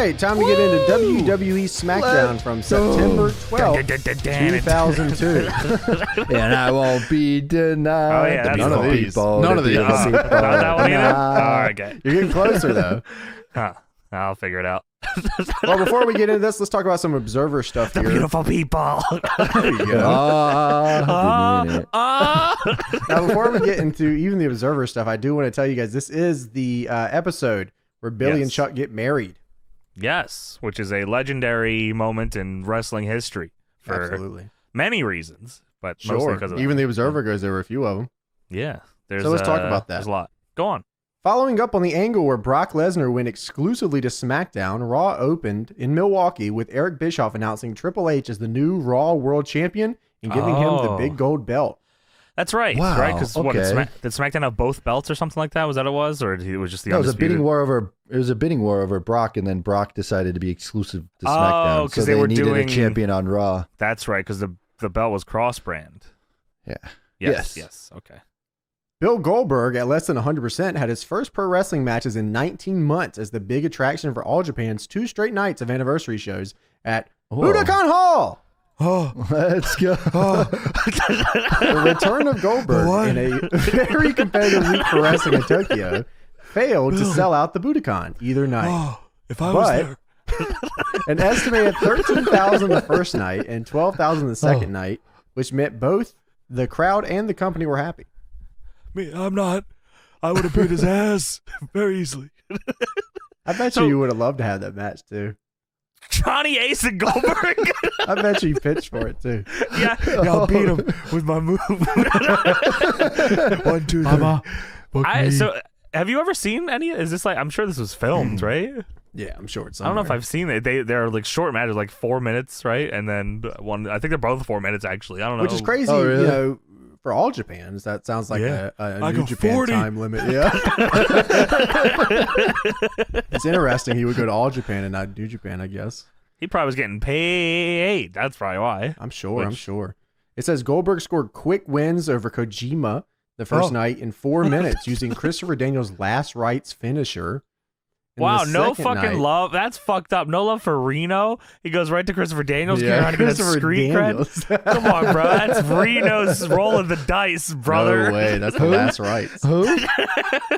right, time to get into WWE SmackDown from September 12th, 2002. And I won't be denied. Oh, yeah, that's None of these. None of these. Not that one either? Oh, okay. You're getting closer, though. Huh. I'll figure it out. Well, before we get into this, let's talk about some Observer stuff The here. beautiful people. There you go. Now, before we get into even the Observer stuff, I do want to tell you guys, this is the episode where Billy and Chuck get married. Yes, which is a legendary moment in wrestling history for Absolutely. many reasons, but mostly because of Even that. the Observer goes, there were a few of them. Yeah. So let's talk about that. There's a lot. Go on. Following up on the angle where Brock Lesnar went exclusively to SmackDown, Raw opened in Milwaukee with Eric Bischoff announcing Triple H as the new Raw World Champion and giving him the big gold belt. That's right. Wow, Right? Because okay. did SmackDown have both belts or something like that? Was that what it was? Or it was just the No, it was a Undisputed? bidding war over. It was a bidding war over Brock, and then Brock decided to be exclusive to SmackDown. because so they were needed doing a champion on Raw. That's right, because the belt was cross-brand. Yeah. Yes. Okay. Bill Goldberg, at less than 100%, had his first pro wrestling matches in 19 months as the big attraction for All Japan's 2 straight nights of anniversary shows at Budokan Hall. Oh, let's go. The return of Goldberg in a very competitive week for wrestling in Tokyo failed to sell out the Budokan either night. If I was there. An estimated 13,000 the first night and 12,000 the second night, which meant both the crowd and the company were happy. Me, I'm not. I would have beat his ass very easily. I bet you would have loved to have that match too. Johnny Ace and Goldberg. I bet you pitched for it too. Yeah. I'll beat him with my move. 1, 2, 3. Book me. So, have you ever seen any? Is this like? I'm sure this was filmed, right? Yeah, I'm sure it's I don't know if I've seen it. They're like short matches, like 4 minutes, right? And then one. I think they're both 4 minutes actually. I don't know. Which is crazy, Oh, really? you know, for All Japans. That sounds like Yeah. a I New go Japan 40. time limit. Yeah. It's interesting he would go to All Japan and not New Japan, I guess. He probably was getting paid. That's probably why. I'm sure. It says Goldberg scored quick wins over Kojima the first night in 4 minutes using Christopher Daniels' last rights finisher. And Wow, the no second fucking night- love. That's fucked up. No love for Reno. He goes right to Christopher Daniels. Yeah, Trying to get that Christopher street Daniels. cred. Come on, bro. That's Reno's rolling the dice, brother. No way. That's the last rights. Who?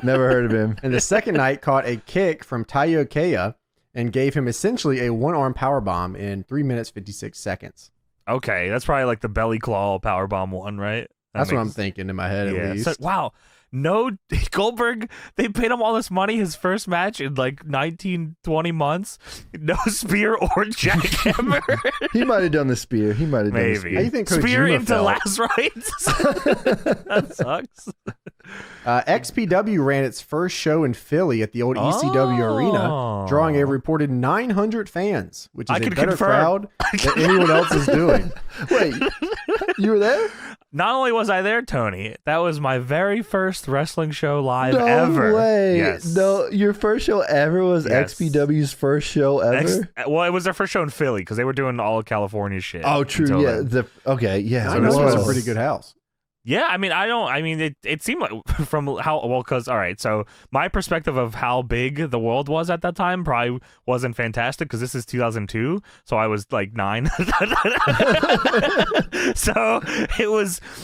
Never heard of him. And the second night caught a kick from Taiyo Kea and gave him essentially a one-arm powerbomb in 3 minutes, 56 seconds. Okay, that's probably like the belly claw powerbomb one, right? That's what I'm thinking in my head, at least. So, wow. No, Goldberg, they paid him all this money, his first match in like 19, 20 months. No spear or jackhammer. He might have done the spear. He might have done the Maybe. spear. How do you think Spear Kojima into felt? last rights. That sucks. XPW ran its first show in Philly at the old ECW arena, drawing a reported 900 fans, which is I a can better confirm. crowd than anyone else is doing. Wait, you were there? Not only was I there, Tony, that was my very first wrestling show live No ever. way. Yes. No, your first show ever was Yes. XPW's first show ever? Well, it was their first show in Philly because they were doing all of California shit. Oh, true. until Yeah. then. Okay. Yeah. So it this was a was. pretty good house. Yeah, I mean, it seemed like from how, well, because, all right, so my perspective of how big the world was at that time probably wasn't fantastic because this is 2002, so I was like 9. So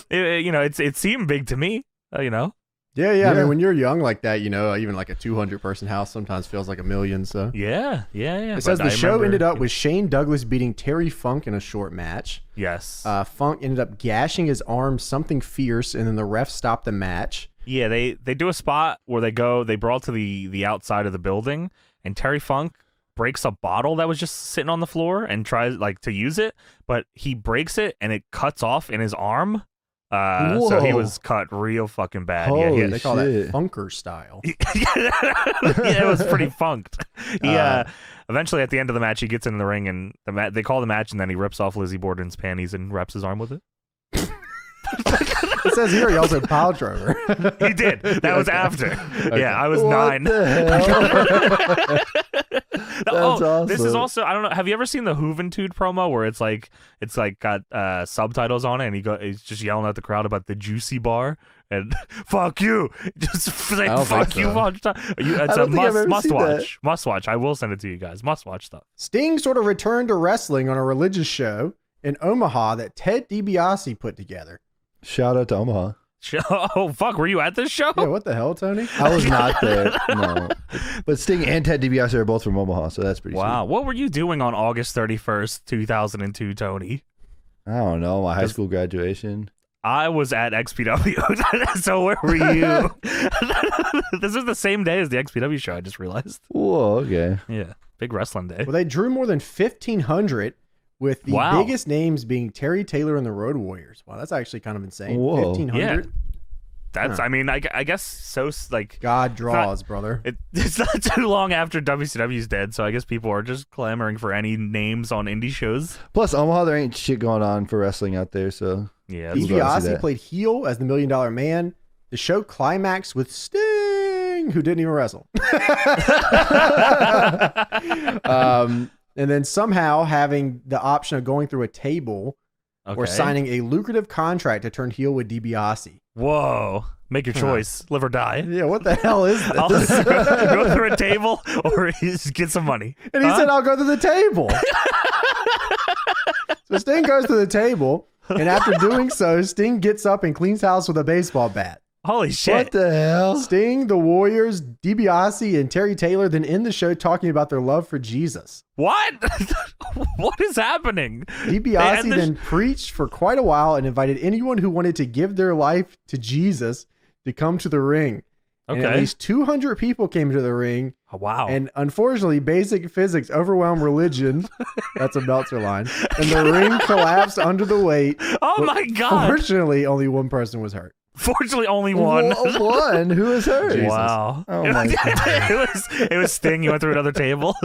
it seemed big to me, you know? Yeah. I Yeah. mean, when you're young like that, you know, even like a 200-person house sometimes feels like a million. So Yeah. it says the show ended up with Shane Douglas beating Terry Funk in a short match. Yes. Funk ended up gashing his arm something fierce, and then the ref stopped the match. Yeah, they do a spot where they brawl to the outside of the building, and Terry Funk breaks a bottle that was just sitting on the floor and tries like to use it, but he breaks it and it cuts off in his arm. So he Whoa. was cut real fucking bad. Holy They call that shit. funker style. Yeah, it was pretty funked. Eventually at the end of the match, he gets in the ring and they call the match, and then he rips off Lizzie Borden's panties and wraps his arm with it. It says here he also pile driver. He did. That was after. Yeah, I was What 9. the hell? This is awesome. also, I don't know. Have you ever seen the Juventud promo where it's like got subtitles on it, and he's just yelling at the crowd about the juicy bar, and fuck you. Just say I don't fuck think you so. all the time. It's don't a think I've ever must seen watch. Must watch. I will send it to you guys. Must watch stuff. Sting sort of returned to wrestling on a religious show in Omaha that Ted DiBiase put together. Shout out to Omaha. Oh fuck! Were you at this show? Yeah, what the hell, Tony? I was not there. No. But Sting and Ted DiBiase are both from Omaha, so that's pretty Wow. What were you doing on August 31st, 2002, Tony? sweet. I don't know. My high school graduation. I was at XPW. So where were you? This is the same day as the XPW show. I just realized. Whoa, okay. Yeah, big wrestling day. Well, they drew more than 1,500, with the Wow. biggest names being Terry Taylor and the Road Warriors. Wow, that's actually kind of insane. Whoa. 1,500? That's. Huh. I mean, I guess so. Like, God draws, brother. it's not too long after WCW's dead, so I guess people are just clamoring for any names on indie shows. Plus, Omaha, there ain't shit going on for wrestling out there, so. Yeah, Who's going to see DiBiase that? played heel as the $1 Million Man. The show climaxed with Sting, who didn't even wrestle. And then somehow having the option of going through a table or okay. signing a lucrative contract to turn heel with DiBiase. Whoa, make your choice, live or die. Yeah, what the hell is I'll this? go through a table or just get some money. And he Huh? said, I'll go to the table. So Sting goes to the table, and after doing so, Sting gets up and cleans house with a baseball bat. Holy shit. What the hell? Sting, the Warriors, DiBiase, and Terry Taylor then end the show talking about their love for Jesus. What? What is happening? DiBiase end the then preached for quite a while and invited anyone who wanted to give their life to Jesus to come to the ring. And at Okay. least 200 people came to the ring. Oh, wow. And unfortunately, basic physics overwhelmed religion. That's a Meltzer line. And the ring collapsed under the weight. Oh my God. Fortunately, only one person was hurt. Fortunately, only one. One? Who was hurt? Jesus. Wow. Oh my God. it was Sting. You went through another table.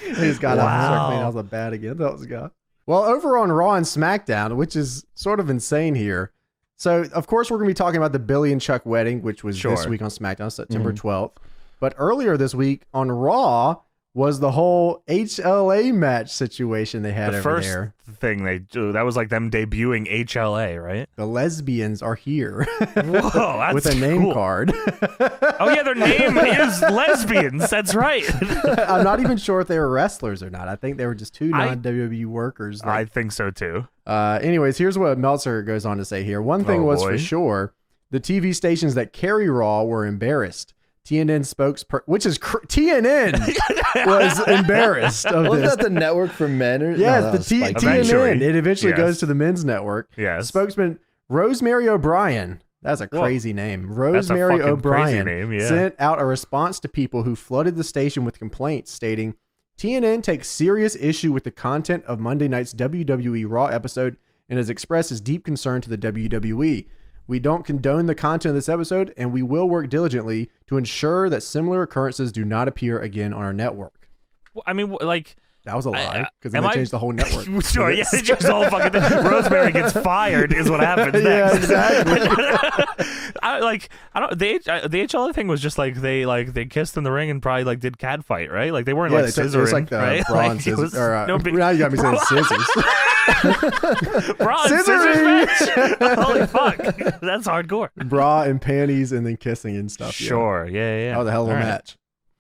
He just got up and started Wow. cleaning out the bat again. That was God. Well, over on Raw and SmackDown, which is sort of insane here. So, of course, we're going to be talking about the Billy and Chuck wedding, which was this Sure. week on SmackDown, September 12th. But earlier this week on Raw was the whole HLA match situation they had The over first there. thing they do, that was like them debuting HLA, right? The lesbians are here Whoa, that's with a name cool. card. Oh yeah, their name is lesbians. That's right. I'm not even sure if they were wrestlers or not. I think they were just two I- non-WWE workers. I think so too. Anyways, here's what Meltzer goes on to say here. One thing Oh, was boy. for sure, the TV stations that carry Raw were embarrassed. TNN which is TNN was embarrassed of Wasn't this. that the network for men? Or, Yes, no, that the was Spike TV. Eventually. TNN. It eventually Yes. goes to the men's network. Yes. Spokesman Rosemary O'Brien. That's a Whoa. crazy name. That's a Rosemary fucking O'Brien crazy name, yeah. sent out a response to people who flooded the station with complaints, stating, TNN takes serious issue with the content of Monday night's WWE Raw episode and has expressed his deep concern to the WWE. We don't condone the content of this episode, and we will work diligently to ensure that similar occurrences do not appear again on our network. I mean, like, That was a lie, because then am they I- changed the whole network. sure, yeah, they changed the whole fucking thing. Rosemary gets fired is what happens Yeah, next. exactly. The HLA thing was just like they kissed in the ring and probably like did cat fight, right? Like they weren't Yeah, like it was scissoring, like the right? brawn Like, it scissors. was Or, no big now you got me saying scissors. brawn scissors match. Holy fuck, that's hardcore. Bra and panties and then kissing and stuff. Yeah. Sure, yeah. That was a hell of a All right. match.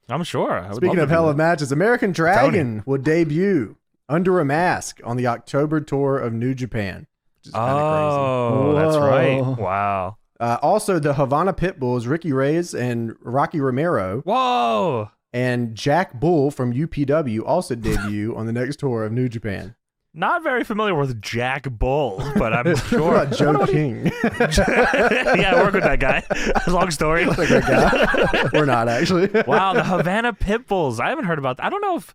I'm sure. I would Speaking love of to do hell that. of matches, American Dragon will debut under a mask on the October tour of New Japan, which is kind of Oh, that's right. Whoa. Wow. crazy. Also, the Havana Pitbulls, Ricky Reyes and Rocky Romero, Whoa. and Jack Bull from UPW also debut on the next tour of New Japan. Not very familiar with Jack Bull, but I'm What sure. about Joe King? Yeah, I work with that guy. Long story. That's a good guy. We're not actually. Wow, the Havana Pitbulls. I haven't heard about that. I don't know if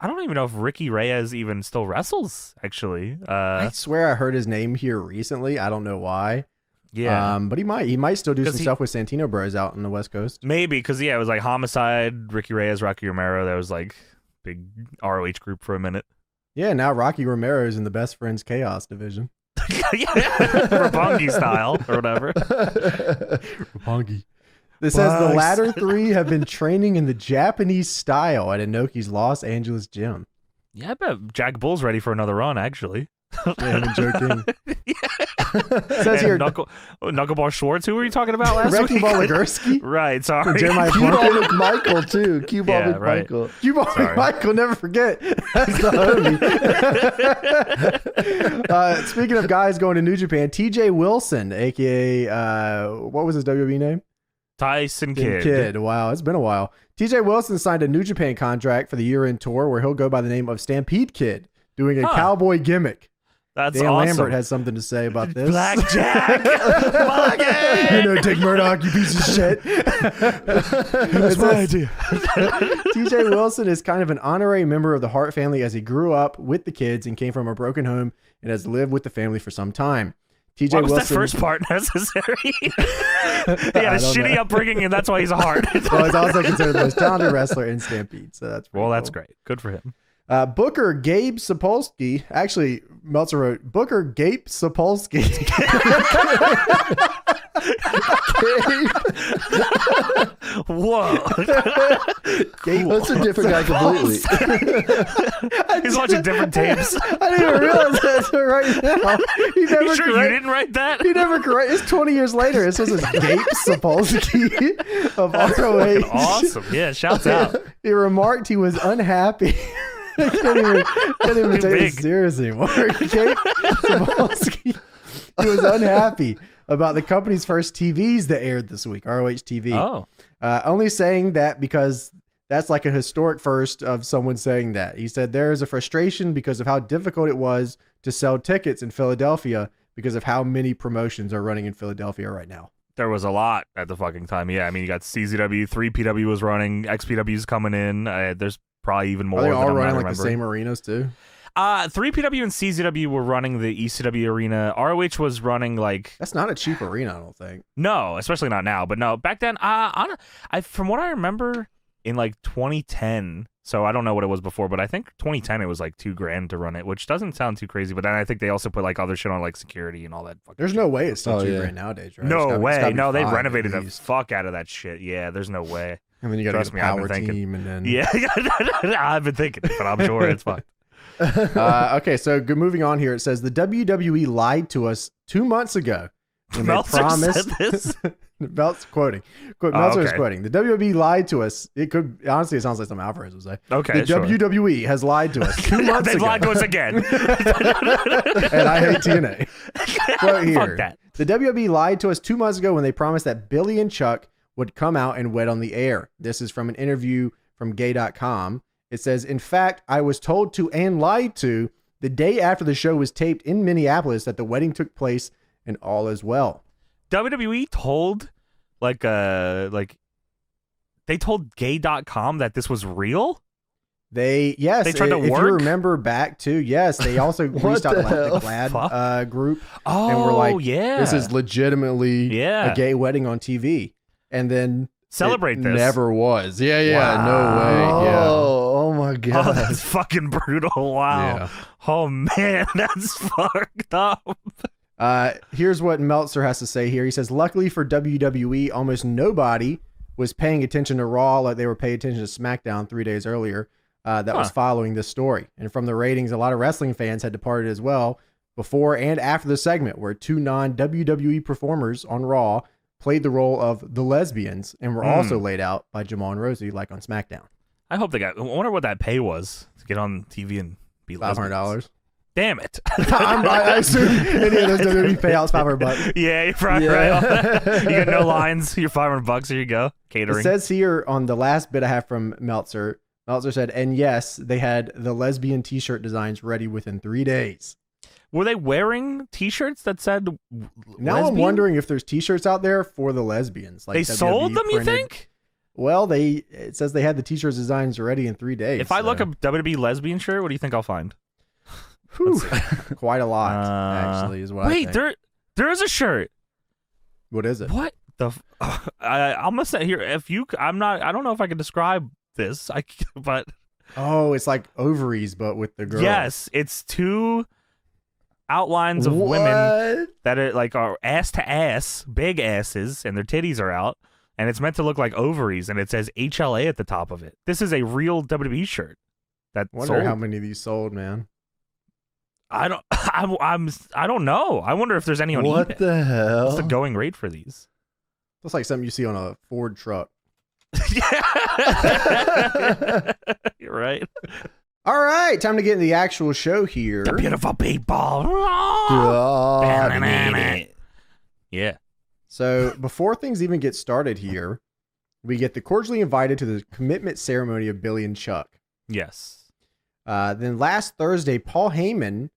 I don't even know if Ricky Reyes even still wrestles, actually. I swear I heard his name here recently. I don't know why. Yeah. But he might still do 'Cause some he- stuff with Santino Bros out on the West Coast. Maybe, because, yeah, it was like Homicide, Ricky Reyes, Rocky Romero. That was like big ROH group for a minute. Yeah, now Rocky Romero is in the Best Friends Chaos division. Yeah, Roppongi style or whatever. Roppongi. It says the Bugs. latter three have been training in the Japanese style at Inoki's Los Angeles gym. Yeah, I bet Jack Bull's ready for another run, actually. Yeah, him and Joe King. Says here, Knuckleball Schwartz. Who were you talking about last Wrecking week? Ball Legursky. Right, sorry. Jeremiah Cue Ball Plunkett. McMichael too. Cue Ball Yeah, right. McMichael. Cue Ball Sorry. McMichael, never forget. That's the homie. Speaking of guys going to New Japan, TJ Wilson, aka what was his WWE name? Tyson Kidd. Kid. Wow, it's been a while. TJ Wilson signed a New Japan contract for the year-end tour where he'll go by the name of Stampede Kid, doing a cowboy gimmick. That's Dan awesome. Lambert has something to say about this. Blackjack. You know, Dick Murdoch, you piece of shit. That's my idea. TJ Wilson is kind of an honorary member of the Hart family as he grew up with the kids and came from a broken home and has lived with the family for some time. TJ Why was Wilson, that first part necessary? He had a don't shitty know. upbringing, and that's why he's hard. well, he's also considered the most talented wrestler in Stampede. So that's pretty Well, that's cool. great. Good for him. Booker Gabe Sapolsky. Actually, Meltzer wrote Booker Gabe Sapolsky. Whoa. Gabe, That's a different guy completely. He's watching different tapes. I didn't even realize that right now. He never You sure you didn't write that? He never correct. It's 20 years later. This was a Gabe Sapolsky of ROH. Awesome. Yeah, shouts out. He remarked he was unhappy. I can't even Too take big. it serious anymore. Gabe Sapolsky, he was unhappy about the company's first TVs that aired this week, ROH TV. Oh. Only saying that because that's like a historic first of someone saying that. He said there is a frustration because of how difficult it was to sell tickets in Philadelphia because of how many promotions are running in Philadelphia right now. There was a lot at the fucking time. Yeah, I mean, you got CZW, 3PW was running, XPW's coming in. There's probably even more. Are they than all I'm not running like the remembering. same arenas too? 3PW and CZW were running the ECW arena. ROH was running like That's not a cheap arena, I don't think. no, especially not now. But no, back then, I from what I remember in like 2010. So I don't know what it was before, but I think 2010 it was like $2,000 to run it, which doesn't sound too crazy. But then I think they also put like other shit on like security and all that. Fucking There's shit. no way it's still Oh, cheap yeah. right nowadays, right? It's No gotta- it's way. gotta be No, they $5 renovated at the least. fuck out of that shit. Yeah, there's no way. And then you got to Trust get me, a I've power been thinking. team and then Yeah, I've been thinking, but I'm sure it's fucked. Okay, so moving on here, it says the WWE lied to us 2 months ago when they Meltzer promised. said this. Meltzer quoting. Meltzer is okay. quoting. The WWE lied to us. It could honestly, it sounds like something Alvarez would say. Okay, The sure. WWE has lied to us 2 months They've ago, lied to us again. and I hate TNA. Quote here. Fuck that. The WWE lied to us 2 months ago when they promised that Billy and Chuck would come out and wed on the air. This is from an interview from gay.com. It says, in fact, I was told to and lied to the day after the show was taped in Minneapolis that the wedding took place and all is well. WWE told they told gay.com that this was real? They tried to if you work? remember back to, yes, they also reached out to the like the hell? GLAAD group. Oh, And we're like, yeah. This is legitimately Yeah. a gay wedding on TV. And then Celebrate it this. never was. Yeah, Wow. no way. Yeah. Oh my Oh, god. that's fucking brutal. Wow. Yeah. Oh, man. That's fucked up. Here's what Meltzer has to say here. He says, luckily for WWE, almost nobody was paying attention to Raw like they were paying attention to SmackDown 3 days earlier that was following this story. And from the ratings, a lot of wrestling fans had departed as well before and after the segment where two non-WWE performers on Raw played the role of the lesbians and were also laid out by Jamal and Rosie like on SmackDown. I hope they got. I wonder what that pay was to get on TV and be lesbians. $500. Damn it. I assume any of those WWE payouts $500. Yeah, you're probably right. You got no lines. You're $500. Here you go. Catering. It says here on the last bit I have from Meltzer said, and yes, they had the lesbian t-shirt designs ready within 3 days. Were they wearing T-shirts that said Now I'm lesbian? wondering if there's t-shirts out there for the lesbians. Like They WWE sold them, you printed. think? Well, it says they had the t-shirts designs ready in 3 days. If I look so- up WWE lesbian shirt, what do you think I'll find? Whew, quite a lot, actually, is what I Wait, think. there is a shirt. What is it? What the? I'm gonna say here. If you, I'm not. I don't know if I can describe this. But Oh, it's like ovaries, but with the girl. yes, it's two outlines of women that are like are ass to ass, big asses, and their titties are out, and it's meant to look like ovaries, and it says HLA at the top of it. This is a real WWE shirt. That Wonder sold. how many of these sold, man. I don't know. I wonder if there's any on What eBay. the hell? What's the going rate for these? Looks like something you see on a Ford truck. Yeah. You're right. All right, time to get into the actual show here. The beautiful people. God. Yeah. So before things even get started here, we get the cordially invited to the commitment ceremony of Billy and Chuck. Yes. Then last Thursday, Paul Heyman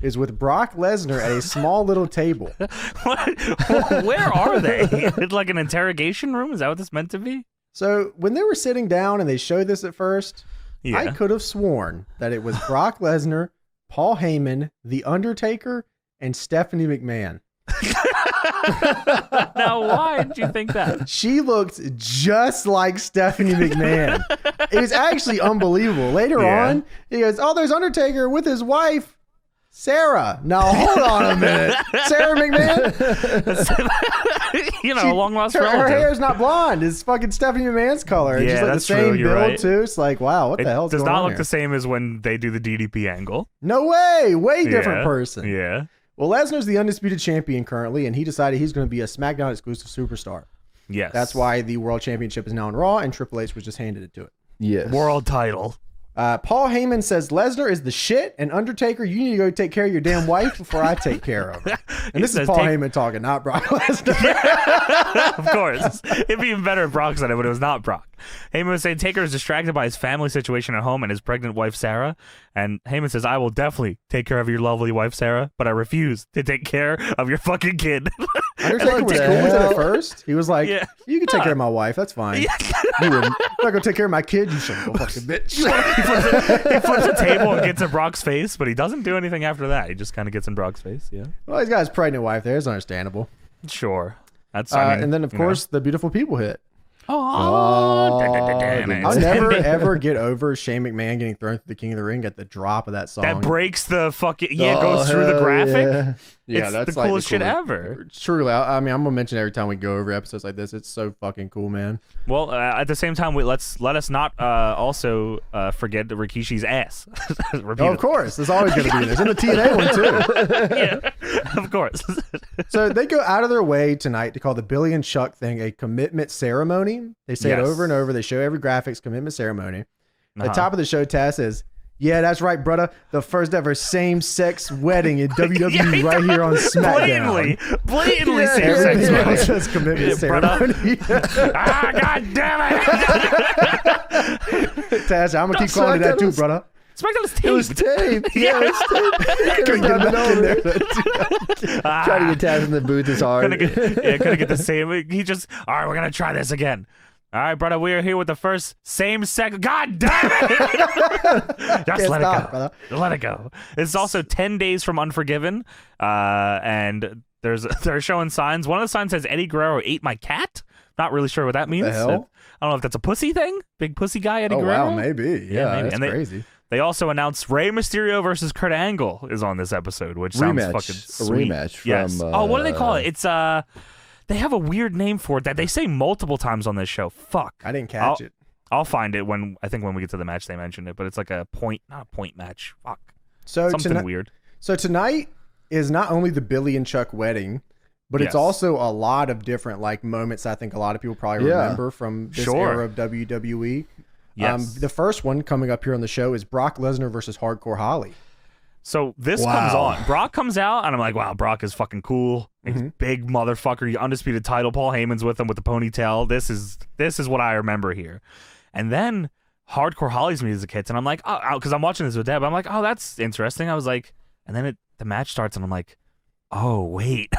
is with Brock Lesnar at a small little table. Where are they? It's like an interrogation room? Is that what this meant to be? So when they were sitting down and they showed this at first, Yeah. I could have sworn that it was Brock Lesnar, Paul Heyman, The Undertaker, and Stephanie McMahon. Now, why did you think that? She looked just like Stephanie McMahon. It was actually unbelievable. Later Yeah. on, he goes, "Oh, there's Undertaker with his wife, Sarah." Now, hold on a minute. Sarah McMahon? You know, a long lost her relative. hair's not blonde. It's fucking Stephanie McMahon's color. Yeah, She's like the that's same true. You're build, right. too. It's like, wow, what It the hell's does going not on look here? the same as when they do the DDP angle. No way. Way different Yeah. person. Yeah. Well, Lesnar's the undisputed champion currently, and he decided he's going to be a SmackDown exclusive superstar. Yes. That's why the World Championship is now on Raw, and Triple H was just handed it to it. Yes. World title. Paul Heyman says Lesnar is the shit, and Undertaker, you need to go take care of your damn wife before I take care of her. And this is Paul Heyman talking, not Brock Lesnar. Of course. It'd be even better if Brock said it, but it was not Brock. Heyman would say Taker is distracted by his family situation at home and his pregnant wife, Sarah. And Heyman says, I will definitely take care of your lovely wife, Sarah, but I refuse to take care of your fucking kid. Undertaker was cool with it at first. He was like, Yeah. you can take care of my wife. That's fine. You wouldn't. I'm not going to take care of my kid, you son of a fucking bitch. He flips the table and gets in Brock's face, but he doesn't do anything after that. He just kind of gets in Brock's face. Yeah. Well, he's got his pregnant wife there. It's understandable. Sure. That's I mean, And then, of you know. course, the beautiful people hit. Oh, I'll never ever get over Shane McMahon getting thrown through the King of the Ring at the drop of that song. that breaks the fucking goes through the graphic. Yeah, It's that's the like coolest shit ever. Truly, I mean, I'm gonna mention every time we go over episodes like this. It's so fucking cool, man. Well, at the same time, let us not also forget Rikishi's ass. Oh, of course, there's always gonna be this. In the TNA one too. Yeah, of course. So they go out of their way tonight to call the Billy and Chuck thing a commitment ceremony. They say it Yes. over and over. They show every graphics commitment ceremony. At the Uh-huh. top of the show, Taz says, "Yeah, that's right, brother. The first ever same-sex wedding in WWE right here on SmackDown." Blatantly Everything same-sex else wedding. says commitment Yeah, brother. ceremony. Ah, god damn it! Taz, I'm gonna keep calling it that too, brother. SmackDown is taped. It was taped. Yeah, it was taped. Couldn't get back in there. Trying to get Taz in the booth is hard. Couldn't get the same. He just, all right, we're gonna try this again. All right, brother, we are here with the first same-sex. God damn it! Just let stop, it go. brother. Let it go. It's also 10 days from Unforgiven, and they're showing signs. One of the signs says Eddie Guerrero ate my cat. Not really sure what that means. hell? I don't know if that's a pussy thing. Big pussy guy, Eddie Oh Guerrero. wow, maybe. Yeah, Yeah, maybe. that's And they- crazy. They also announced Rey Mysterio versus Kurt Angle is on this episode, which sounds Rematch. fucking A sweet. rematch from, yes. Oh, what do they call it? It's they have a weird name for it that they say multiple times on this show. Fuck. I didn't catch it. I'll find it when we get to the match. They mentioned it, but it's like not a point match. Fuck. So Something weird. So tonight is not only the Billy and Chuck wedding, but Yes. it's also a lot of different like moments. I think a lot of people probably Yeah. remember from this Sure. era of WWE. Yes. The first one coming up here on the show is Brock Lesnar versus Hardcore Holly. So this Wow. comes on. Brock comes out, and I'm like, wow, Brock is fucking cool. He's big motherfucker. Undisputed title. Paul Heyman's with him with the ponytail. This is what I remember here. And then Hardcore Holly's music hits, and I'm like, oh, because I'm watching this with Deb. I'm like, oh, that's interesting. I was like, and then the match starts, and I'm like, oh wait,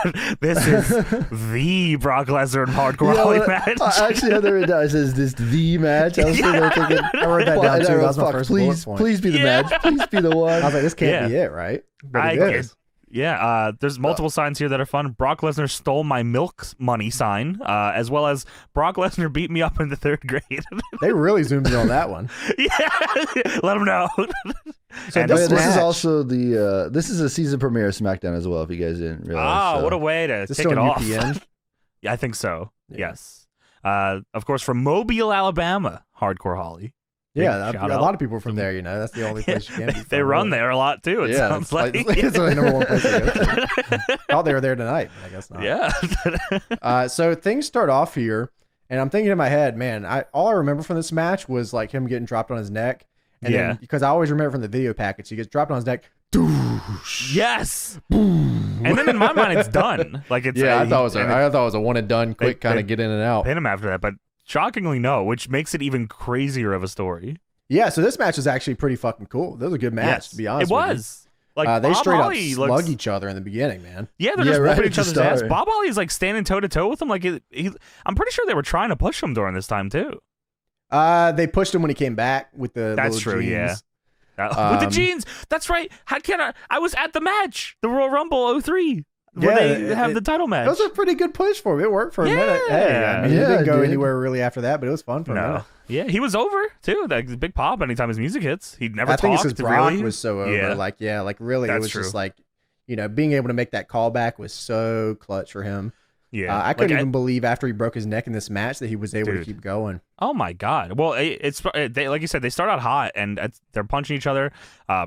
this is the Brock Lesnar and Hardcore Holly match. I actually had that written down. It says this the match. I was sitting there thinking, I wrote that down and too. I That wrote, was my fuck, first please, bullet point. please be the Yeah. match. Please be the one. I was like, this can't be Yeah. it, right? But it is. Yeah, there's multiple signs here that are fun. Brock Lesnar stole my milk money sign, as well as Brock Lesnar beat me up in the third grade. They really zoomed in on that one. Yeah, let him know. So And Oh, this yeah, this is match- also the this is a season premiere of SmackDown as well. If you guys didn't realize. so. what a way to Is this take still it on off. UPN? Yeah, I think so. Yeah. Yes. Of course, from Mobile, Alabama, Hardcore Holly. Yeah, shout a out. lot of people are from there. You know, that's the only place you can be. They from, run really. there a lot too. It Yeah, sounds like. it's the number one place to go to. Thought they were there tonight, but I guess not. Yeah. So things start off here, and I'm thinking in my head, man, all I remember from this match was like him getting dropped on his neck, and Yeah. then because I always remember from the video package, he gets dropped on his neck. Yes. And then in my mind, it's done. Like it's I thought it was a one and done, quick kind they of get in and out. pin him after that, but shockingly no, which makes it even crazier of a story. Yeah, so this match is actually pretty fucking cool. That was a good match, Yes, to be honest. it with you. was. Like they Bob straight Holly up slug looks, each other in the beginning, man. Yeah, they're Yeah, just right whooping at each the other's ass. start. Bob Holly is like standing toe to toe with him. Like I'm pretty sure they were trying to push him during this time too. They pushed him when he came back with the That's little true, jeans. yeah. With the jeans. That's right. How can I was at the match, the Royal Rumble 03. Where they have the title match. That was a pretty good push for him. It worked for a minute. Hey, I mean, it Yeah, didn't go it did. anywhere really after that, but it was fun for a minute. Yeah, he was over too. That big pop anytime his music hits. He never I think it's talked. because Brock Really was so over. Yeah. Like really, it That's was true. just like, being able to make that callback was so clutch for him. Yeah, I couldn't even believe after he broke his neck in this match that he was able to Dude. keep going. Oh my god! Well, they, like you said, they start out hot and they're punching each other.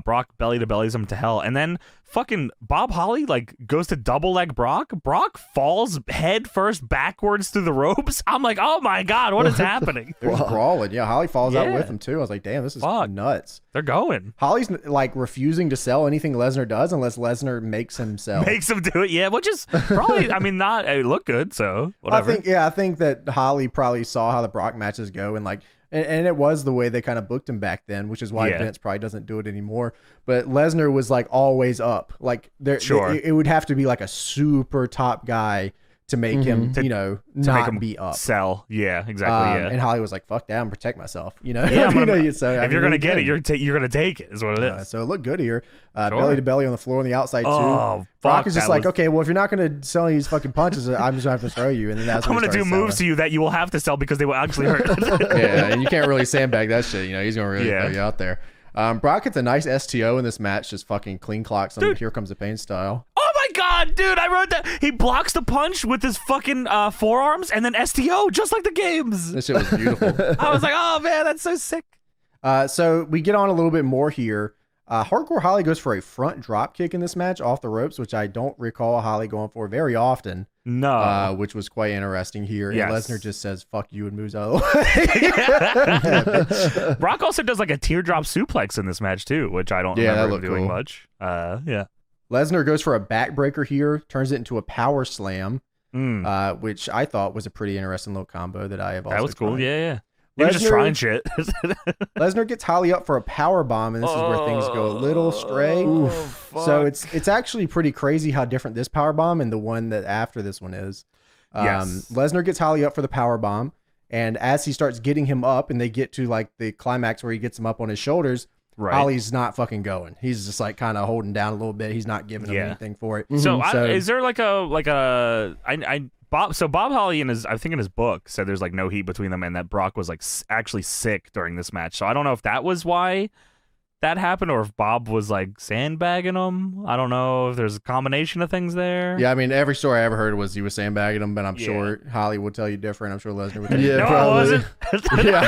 Brock belly to bellies him to hell, and then fucking Bob Holly like goes to double leg Brock. Brock falls head first backwards through the ropes. I'm like, oh my god, what is happening? They're just brawling. Yeah, Holly falls out Yeah. with him too. I was like, damn, this is Fuck. nuts. They're going. Holly's like refusing to sell anything Lesnar does unless Lesnar makes him sell. Makes him do it, yeah. Which is probably, I mean, not it looked good, so whatever. I think that Holly probably saw how the Brock matches go and like, and it was the way they kind of booked him back then, which is why Yeah. Vince probably doesn't do it anymore. But Lesnar was like always up. Like Sure. it would have to be like a super top guy to make him, to not make him be up. sell. Yeah, exactly. Yeah. And Holly was like, "Fuck that, I'm protect myself." Yeah, So, I if you're mean, gonna he get it, did. you're gonna take it. Is what it is. So it looked good here. Sure. Belly to belly on the floor on the outside too. Oh, Brock fuck, is just that like, was- okay, well, if you're not going to sell these fucking punches, I'm just going to have to throw you. And then that's I'm when gonna do moves to you that you will have to sell because they will actually hurt. Yeah, and you can't really sandbag that shit. He's gonna really Yeah. throw you out there. Brock gets a nice STO in this match, just fucking clean clocks him. Here comes the pain style. Oh my god, dude! I wrote that he blocks the punch with his fucking forearms and then STO just like the games. This shit was beautiful. I was like, oh man, that's so sick. So we get on a little bit more here. Hardcore Holly goes for a front drop kick in this match off the ropes, which I don't recall Holly going for very often. No. Which was quite interesting here. Yes. And Lesnar just says, fuck you, and moves out of the way. Brock also does like a teardrop suplex in this match too, which I don't Yeah, that remember him looked doing cool. much. Yeah. Lesnar goes for a backbreaker here, turns it into a power slam, Mm. which I thought was a pretty interesting little combo that I have also That was cool. tried. Yeah. He was just Lesnar- trying shit. Lesnar gets Holly up for a power bomb, and this is where things go a little stray. So it's actually pretty crazy how different this power bomb and the one that after this one is. Yes. Lesnar gets Holly up for the power bomb, and as he starts getting him up, and they get to like the climax where he gets him up on his shoulders, Right. Holly's not fucking going. He's just like kind of holding down a little bit. He's not giving him Yeah. anything for it. So, So- is there Bob Holly in his book said there's like no heat between them and that Brock was like actually sick during this match. So I don't know if that was why that happened or if Bob was like sandbagging him. I don't know if there's a combination of things there. Yeah, I mean, every story I ever heard was he was sandbagging him, but I'm Yeah. sure Holly would tell you different. I'm sure Lesnar would tell you Yeah, No, different. it wasn't. Yeah,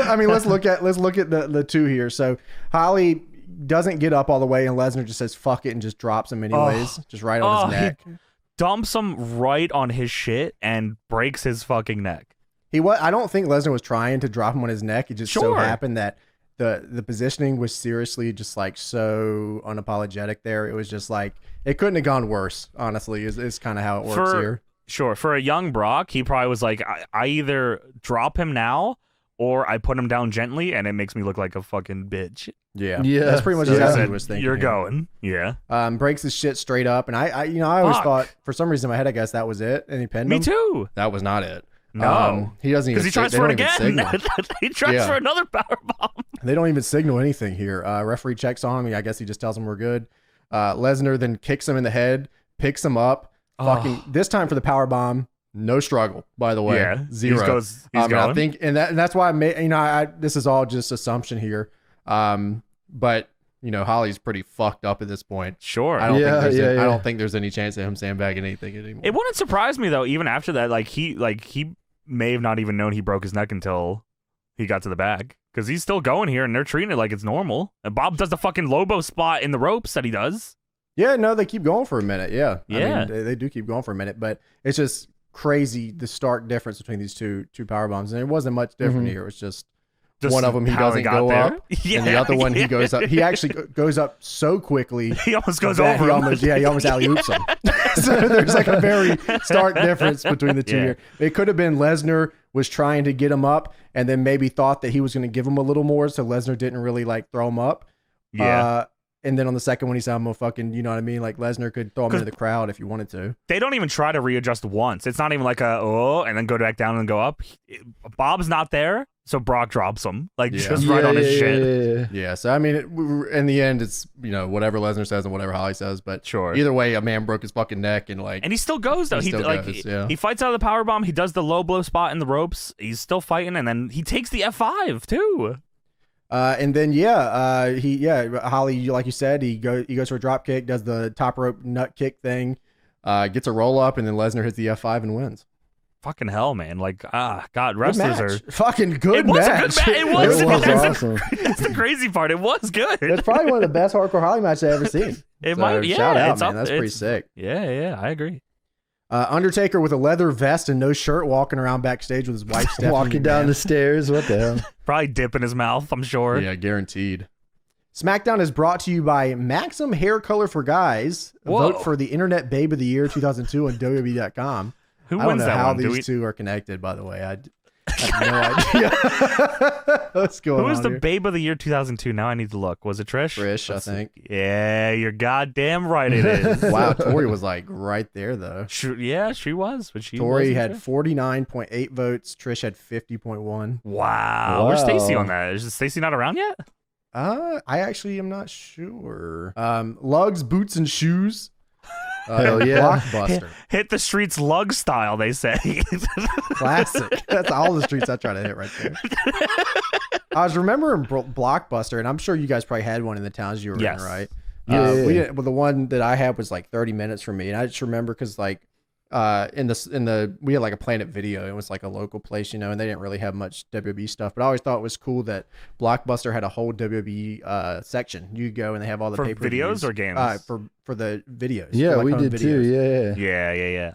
I mean, let's look at the two here. So Holly doesn't get up all the way, and Lesnar just says "fuck it" and just drops him anyways, just right on his neck. He dumps him right on his shit and breaks his fucking neck. I don't think Lesnar was trying to drop him on his neck. It just so Sure. happened that the positioning was seriously just like so unapologetic there. It was just like it couldn't have gone worse. Honestly, is kind of how it works here. Sure, for a young Brock, he probably was like, I either drop him now or I put him down gently, and it makes me look like a fucking bitch. Yeah, Yeah. that's pretty much So exactly Said, what he was thinking. You're here. going, yeah. Breaks his shit straight up, and I always Fuck. thought for some reason in my head I guess that was it, and he pinned Me him. too. That was not it. No, He doesn't even because he tries they for don't it even again. signal. He tries Yeah. for another power bomb. They don't even signal anything here. Referee checks on him. I guess he just tells him we're good. Lesnar then kicks him in the head, picks him up. Fucking this time for the power bomb. No struggle, by the way. Yeah, Zero. He's I going. think, and that's why I made. This is all just assumption here. But Holly's pretty fucked up at this point. Sure. I don't Yeah, think yeah. I don't think there's any chance of him sandbagging anything anymore. It wouldn't surprise me though. Even after that, he may have not even known he broke his neck until he got to the bag. because he's still going here, and they're treating it like it's normal. And Bob does the fucking Lobo spot in the ropes that he does. Yeah, no, they keep going for a minute. Yeah. Yeah. I mean, they do keep going for a minute, but it's just crazy the stark difference between these two power bombs. And it wasn't much different here. It was just one of them he how doesn't got go there. up, and the other one he goes up. He actually goes up so quickly. He almost goes that over him. he almost alley-oops him. So there's like a very stark difference between the two here. It could have been Lesnar was trying to get him up and then maybe thought that he was going to give him a little more, so Lesnar didn't really like throw him up. Yeah. And then on the second one, he said, I'm gonna fucking, you know what I mean? Like Lesnar could throw him into the crowd if you wanted to. They don't even try to readjust once. It's not even like and then go back down and go up. Bob's not there, so Brock drops him. Like, just right on his shit. Yeah, so I mean, in the end, it's, you know, whatever Lesnar says and whatever Holly says, but sure. Either way, a man broke his fucking neck and he still goes, though. He fights out of the powerbomb. He does the low blow spot in the ropes. He's still fighting, and then he takes the F5, too. And then Holly, like you said, he goes for a drop kick, does the top rope nut kick thing, gets a roll up, and then Lesnar hits the F5 and wins. Fucking hell, man! Like, God, wrestlers are fucking good. It was match. a good match. It was awesome. That's the crazy part. It was good. It's probably one of the best hardcore Holly matches I've ever seen. Shout out, man. That's pretty sick. Yeah, I agree. Undertaker with a leather vest and no shirt, walking around backstage with his wife Stephanie. Walking down the stairs. What the hell? Probably dip in his mouth, I'm sure. Yeah, guaranteed. SmackDown is brought to you by Maxim Hair Color for Guys. Vote for the Internet Babe of the Year 2002 on WWE.com. Who I wins don't know that how one? these two are connected, by the way. I have no idea what's going on. Who was the here. Babe of the Year 2002? Now I need to look. Was it Trish? Trish, I think. Yeah, you're goddamn right it is. Wow, Tory was like right there, though. Yeah, she was. But Tory had 49.8 votes. Trish had 50.1. Wow. Where's Stacy on that? Is Stacy not around yet? I actually am not sure. Lugs, boots, and shoes. Hell yeah. Blockbuster. Hit the streets lug style, they say. Classic. That's all the streets I try to hit right there. I was remembering Blockbuster, and I'm sure you guys probably had one in the towns you were in, right? Yeah. Well, the one that I had was like 30 minutes from me, and I just remember because like we had like a Planet Video. It was like a local place, you know, and they didn't really have much WWE stuff. But I always thought it was cool that Blockbuster had a whole WWE section. You go and they have all the for pay-per-views. videos or games. For the videos. Yeah, we did videos. too. Yeah.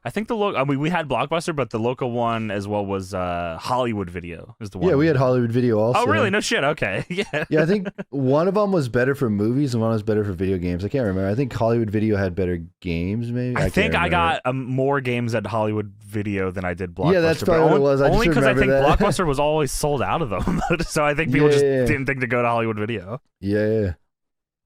I think we had Blockbuster, but the local one as well was Hollywood Video is the one. Yeah, we had Hollywood Video also. Oh, really? No shit. Okay. Yeah. Yeah, I think one of them was better for movies and one was better for video games. I can't remember. I think Hollywood Video had better games, maybe. I think I got more games at Hollywood Video than I did Blockbuster. Yeah, that's probably what it was. Only because I think that. Blockbuster was always sold out of them. So I think people just didn't think to go to Hollywood Video. Yeah.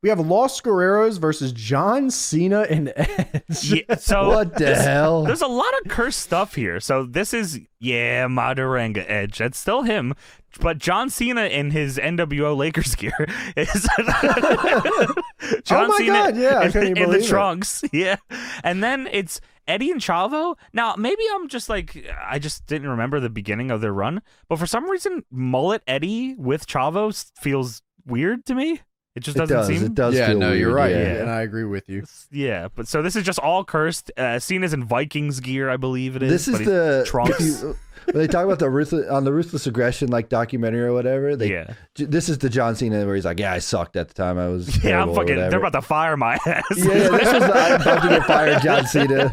We have Los Guerreros versus John Cena and Edge. Yeah, so what the hell? There's a lot of cursed stuff here. So this is Madaranga Edge. That's still him. But John Cena in his NWO Lakers gear is John Cena God, yeah, I couldn't even in the believe trunks. Yeah. And then it's Eddie and Chavo. Now, maybe I'm just like, I just didn't remember the beginning of their run. But for some reason, Mullet Eddie with Chavo feels weird to me. It just doesn't seem. It does. Yeah, feel no, weird, you're right, yeah. and I agree with you. Yeah, but so this is just all cursed. Cena's in Vikings gear, I believe it is. This is the trunks. When they talk about the ruthless aggression like documentary or whatever. This is the John Cena where he's like, "Yeah, I sucked at the time. I was I'm fucking. They're about to fire my ass." Yeah, this was I'm about to get fired, John Cena.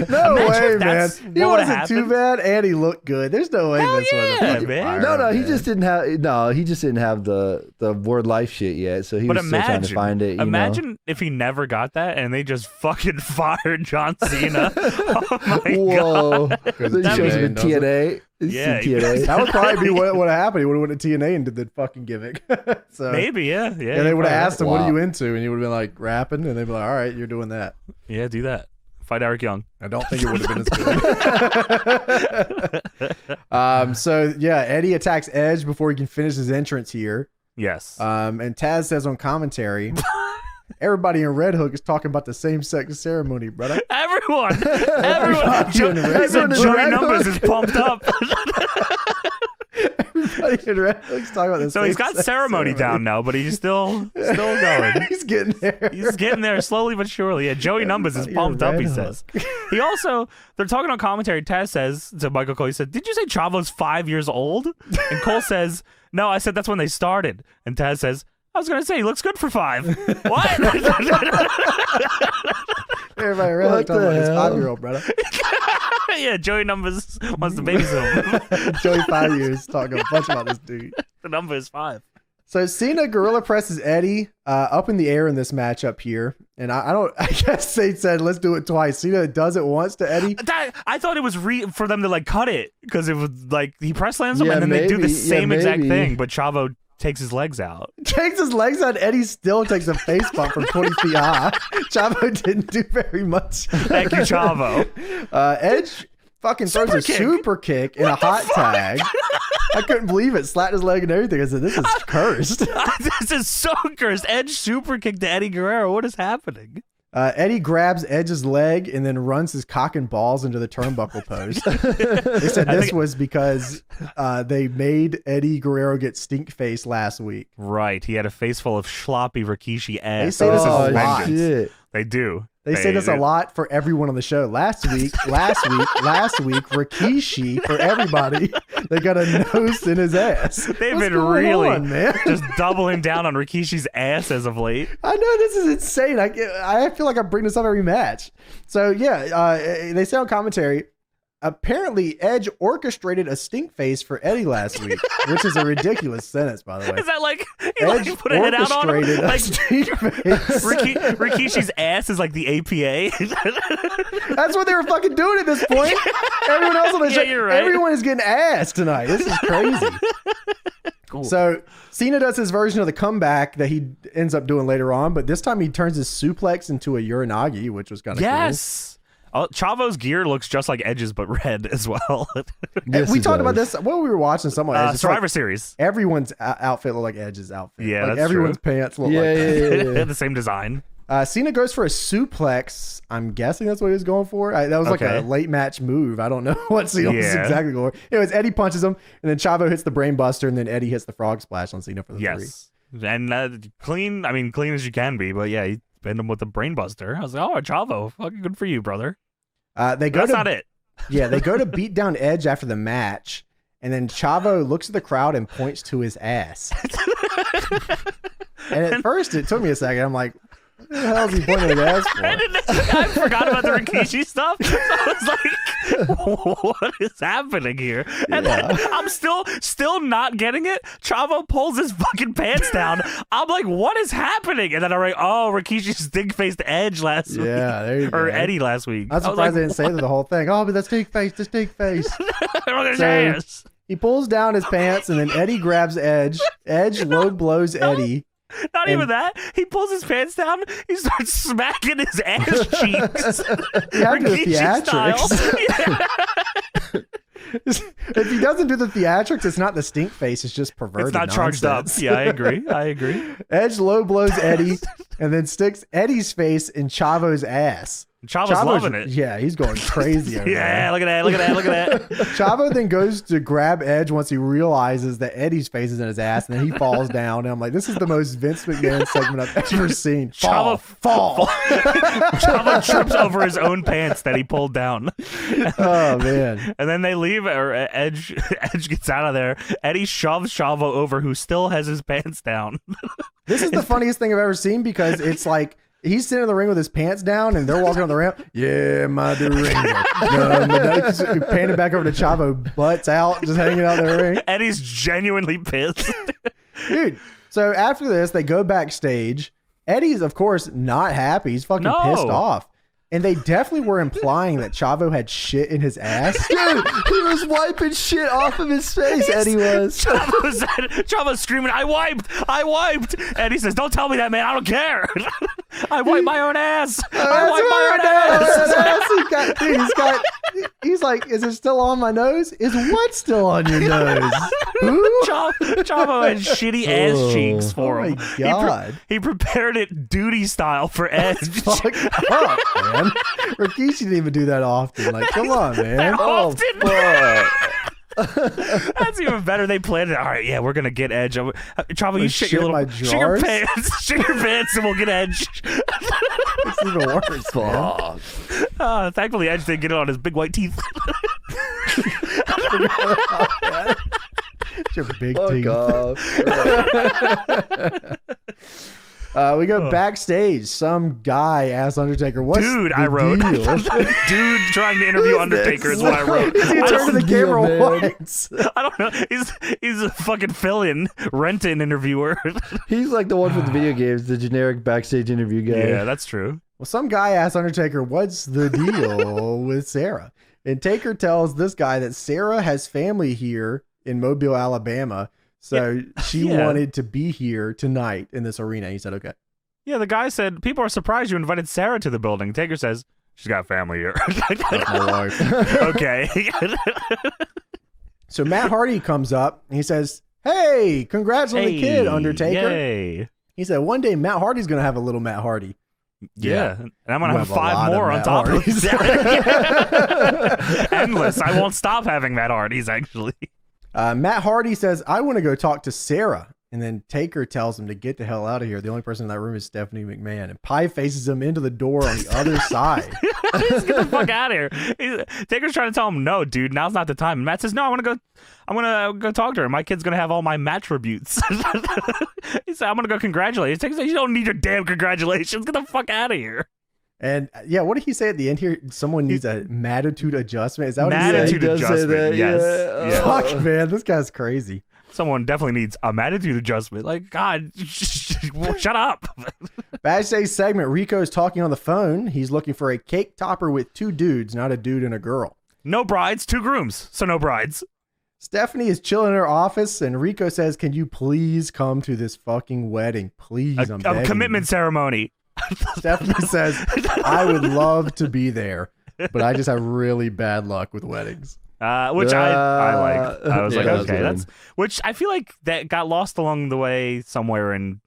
No way, man. He wasn't happened. too bad, and he looked good. There's no way this was man. No, he just didn't have. No, he just didn't have the word life shit yet. So he was still trying to find it. Imagine if he never got that and they just fucking fired John Cena. Oh my Whoa! God. They shows him in TNA. Yeah, that would probably be what would have happened. He would have went to TNA and did the fucking gimmick. So maybe, yeah. And they would have asked him, "What are you into?" And he would have been like, "Rapping," and they'd be like, "All right, you're doing that." Yeah, do that. Fight Eric Young. I don't think it would have been as good. So yeah, Eddie attacks Edge before he can finish his entrance here. Yes. And Taz says on commentary, everybody in Red Hook is talking about the same-sex ceremony, brother. Everyone. Joey Numbers is pumped up. Everybody in Red Hook's talking about this. So he's got ceremony down now, but he's still going. He's getting there. He's getting there slowly but surely. Yeah, Joey Numbers is pumped up, he says. He also, they're talking on commentary. Taz says to Michael Cole, he said, "Did you say Chavo's 5 years old?" And Cole says, "No, I said that's when they started." And Taz says, "I was gonna say he looks good for 5." What? Everybody really talking about his 5-year-old brother. Yeah, Joey Numbers wants to babysit him. Joey 5 years talking a bunch about this dude. The number is 5. So Cena gorilla presses Eddie up in the air in this matchup here, and I guess they said let's do it twice. Cena does it once to Eddie. I thought it was for them to like cut it because it was like he press lands him and then they do the maybe. same exact thing, but Chavo takes his legs out. Takes his legs out. Eddie still takes a face bump from 20 feet high. Chavo didn't do very much. Thank you, Chavo. Edge fucking throws a super kick in a hot tag. I couldn't believe it. Slapped his leg and everything. I said, this is cursed. This is so cursed. Edge super kick to Eddie Guerrero. What is happening? Eddie grabs Edge's leg and then runs his cock and balls into the turnbuckle post. They said this was because they made Eddie Guerrero get stink face last week. Right. He had a face full of sloppy Rikishi ass. They say this a lot. Shit. They do. They say this a lot for everyone on the show. Last week, Rikishi, for everybody, they got a nose in his ass. They've What's been going really on, man? just doubling down on Rikishi's ass as of late. I know, this is insane. I feel like I bring this up every match. So yeah, they say on commentary, apparently Edge orchestrated a stink face for Eddie last week, which is a ridiculous sentence, by the way. Is that like he Edge like put a hit out on him? orchestrated a Like stink face. Rikishi's ass is like the APA. That's what they were fucking doing at this point. Everyone else on the show, you're right. everyone is getting ass tonight. This is crazy. Cool. So Cena does his version of the comeback that he ends up doing later on, but this time he turns his suplex into a Uranagi, which was kind of yes. Oh, Chavo's gear looks just like Edge's, but red as well. cool. We talked about this when we were watching someone. Survivor Series. Everyone's outfit looked like Edge's outfit. Yeah, like that's everyone's true. pants look like that. Yeah. The same design. Cena goes for a suplex. I'm guessing that's what he was going for. That was like a late match move. I don't know what Cena was exactly going for. Anyways, Eddie punches him, and then Chavo hits the brain buster, and then Eddie hits the frog splash on Cena for the 3. Yes. And clean as you can be, but yeah, he pinned him with the brain buster. I was like, oh, Chavo, fucking good for you, brother. That's not it. Yeah, they go to beat down Edge after the match, and then Chavo looks at the crowd and points to his ass. And at first, it took me a second. I'm like, what the hell is he pointing his ass for? I forgot about the Rikishi stuff. So I was like, what is happening here? And then I'm still not getting it. Chavo pulls his fucking pants down. I'm like, what is happening? And then I'm like, oh, Rikishi's stink-faced Edge last week. Yeah, there you go. Or Eddie last week. I'm surprised they didn't say the whole thing. Oh, but the stink face. Look at his So- ass. He pulls down his pants, and then Eddie grabs Edge. Edge low blows Eddie. Not even that. He pulls his pants down. He starts smacking his ass cheeks. You have to do the Rikishi style. theatrics. If he doesn't do the theatrics, it's not the stink face. It's just perverted. It's not charged up. nonsense. Yeah, I agree. Edge low blows Eddie, and then sticks Eddie's face in Chavo's ass. Chavo's loving it. Yeah, he's going crazy over Yeah, there. look at that. Chavo then goes to grab Edge once he realizes that Eddie's face is in his ass, and then he falls down. And I'm like, this is the most Vince McMahon segment I've ever seen. Fall. Chavo trips over his own pants that he pulled down. Oh, man. And then they leave, or Edge gets out of there. Eddie shoves Chavo over, who still has his pants down. This is the funniest thing I've ever seen because it's like, he's sitting in the ring with his pants down, and they're walking on the ramp. Yeah, my ring. Panning back over to Chavo, butts out, just hanging out in the ring. Eddie's genuinely pissed. Dude, so after this, they go backstage. Eddie's, of course, not happy. He's fucking pissed off. And they definitely were implying that Chavo had shit in his ass. Dude, he was wiping shit off of his face, Eddie was. Chavo's screaming, I wiped. And he says, don't tell me that, man. I don't care. I wiped my own ass. I wiped my own ass. He's like, is it still on my nose? Is what still on your nose? Chavo had shitty ass cheeks for him. Oh my God. He prepared it duty style for Edge. Fuck up, man. Rikishi didn't even do that often. Like, come on, man. Often. That's even better. They planned it. All right, yeah, we're gonna get Edge. Chavo, you shit your my pants. Shit your pants, and we'll get Edge. It's even worse, man. Thankfully, Edge didn't get it on his big white teeth. Your big Fuck teeth. off. We go backstage. Some guy asked Undertaker, "What's Dude, the I wrote. deal?" Dude trying to interview Undertaker is what I wrote. Is he I turned to the don't- camera man. once? I don't know. He's a fucking fill-in, rent-in interviewer. He's like the one from the video games, the generic backstage interview guy. Yeah, that's true. Well, some guy asked Undertaker, "What's the deal with Sarah?" And Taker tells this guy that Sarah has family here in Mobile, Alabama, so she wanted to be here tonight in this arena. He said, "Okay." Yeah, the guy said, people are surprised you invited Sarah to the building. Taker says, she's got family here. That's my wife. Okay. So Matt Hardy comes up and he says, "Hey, congrats on the kid, Undertaker." Yay. He said, "One day Matt Hardy's going to have a little Matt Hardy." Yeah. And I'm going to You have have a lot 5 of more on Matt top Hardys. of that. Endless. I won't stop having Matt Hardys, actually. Matt Hardy says, "I want to go talk to Sarah." And then Taker tells him to get the hell out of here. The only person in that room is Stephanie McMahon. And Pie faces him into the door on the other side. Just get the fuck out of here. Taker's trying to tell him, no, dude, now's not the time. And Matt says, no, I'm gonna go talk to her. My kid's gonna have all my match tributes. He said, I'm gonna go congratulate her. Taker said, you don't need your damn congratulations. Get the fuck out of here. And yeah, what did he say at the end here? Someone needs a mattitude adjustment. Is that what he said? Mattitude He does say adjustment. that, Yes. yeah. Yeah. Fuck, man, this guy's crazy. Someone definitely needs a attitude adjustment. Like, God, shut up. Backstage segment, Rico's talking on the phone. He's looking for a cake topper with 2 dudes, not a dude and a girl. No brides, 2 grooms. So no brides. Stephanie is chilling in her office, and Rico says, "Can you please come to this fucking wedding? Please, I'm A begging commitment you." ceremony. Stephanie says, "I would love to be there, but I just have really bad luck with weddings." Which I like. I was Yeah, like, that was okay, good. that's which I feel like that got lost along the way somewhere in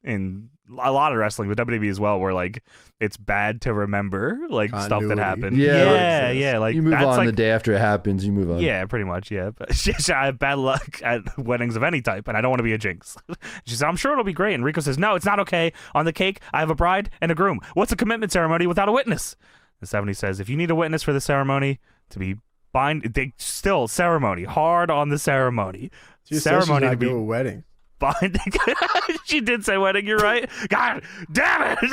a lot of wrestling with WWE as well, where like it's bad to remember like stuff that Continuity. happened. Yeah. yeah. Like you move that's on like, the day after it happens. You move on. yeah, pretty much. Yeah, but I have bad luck at weddings of any type, and I don't want to be a jinx. She says, I'm sure it'll be great. And Rico says, no, it's not okay. On the cake, I have a bride and a groom. What's a commitment ceremony without a witness? And Stephanie says, if you need a witness for the ceremony to be still ceremony, hard on the ceremony. She Ceremony says to she's not be good with wedding. binding. She did say wedding, you're right. God damn it.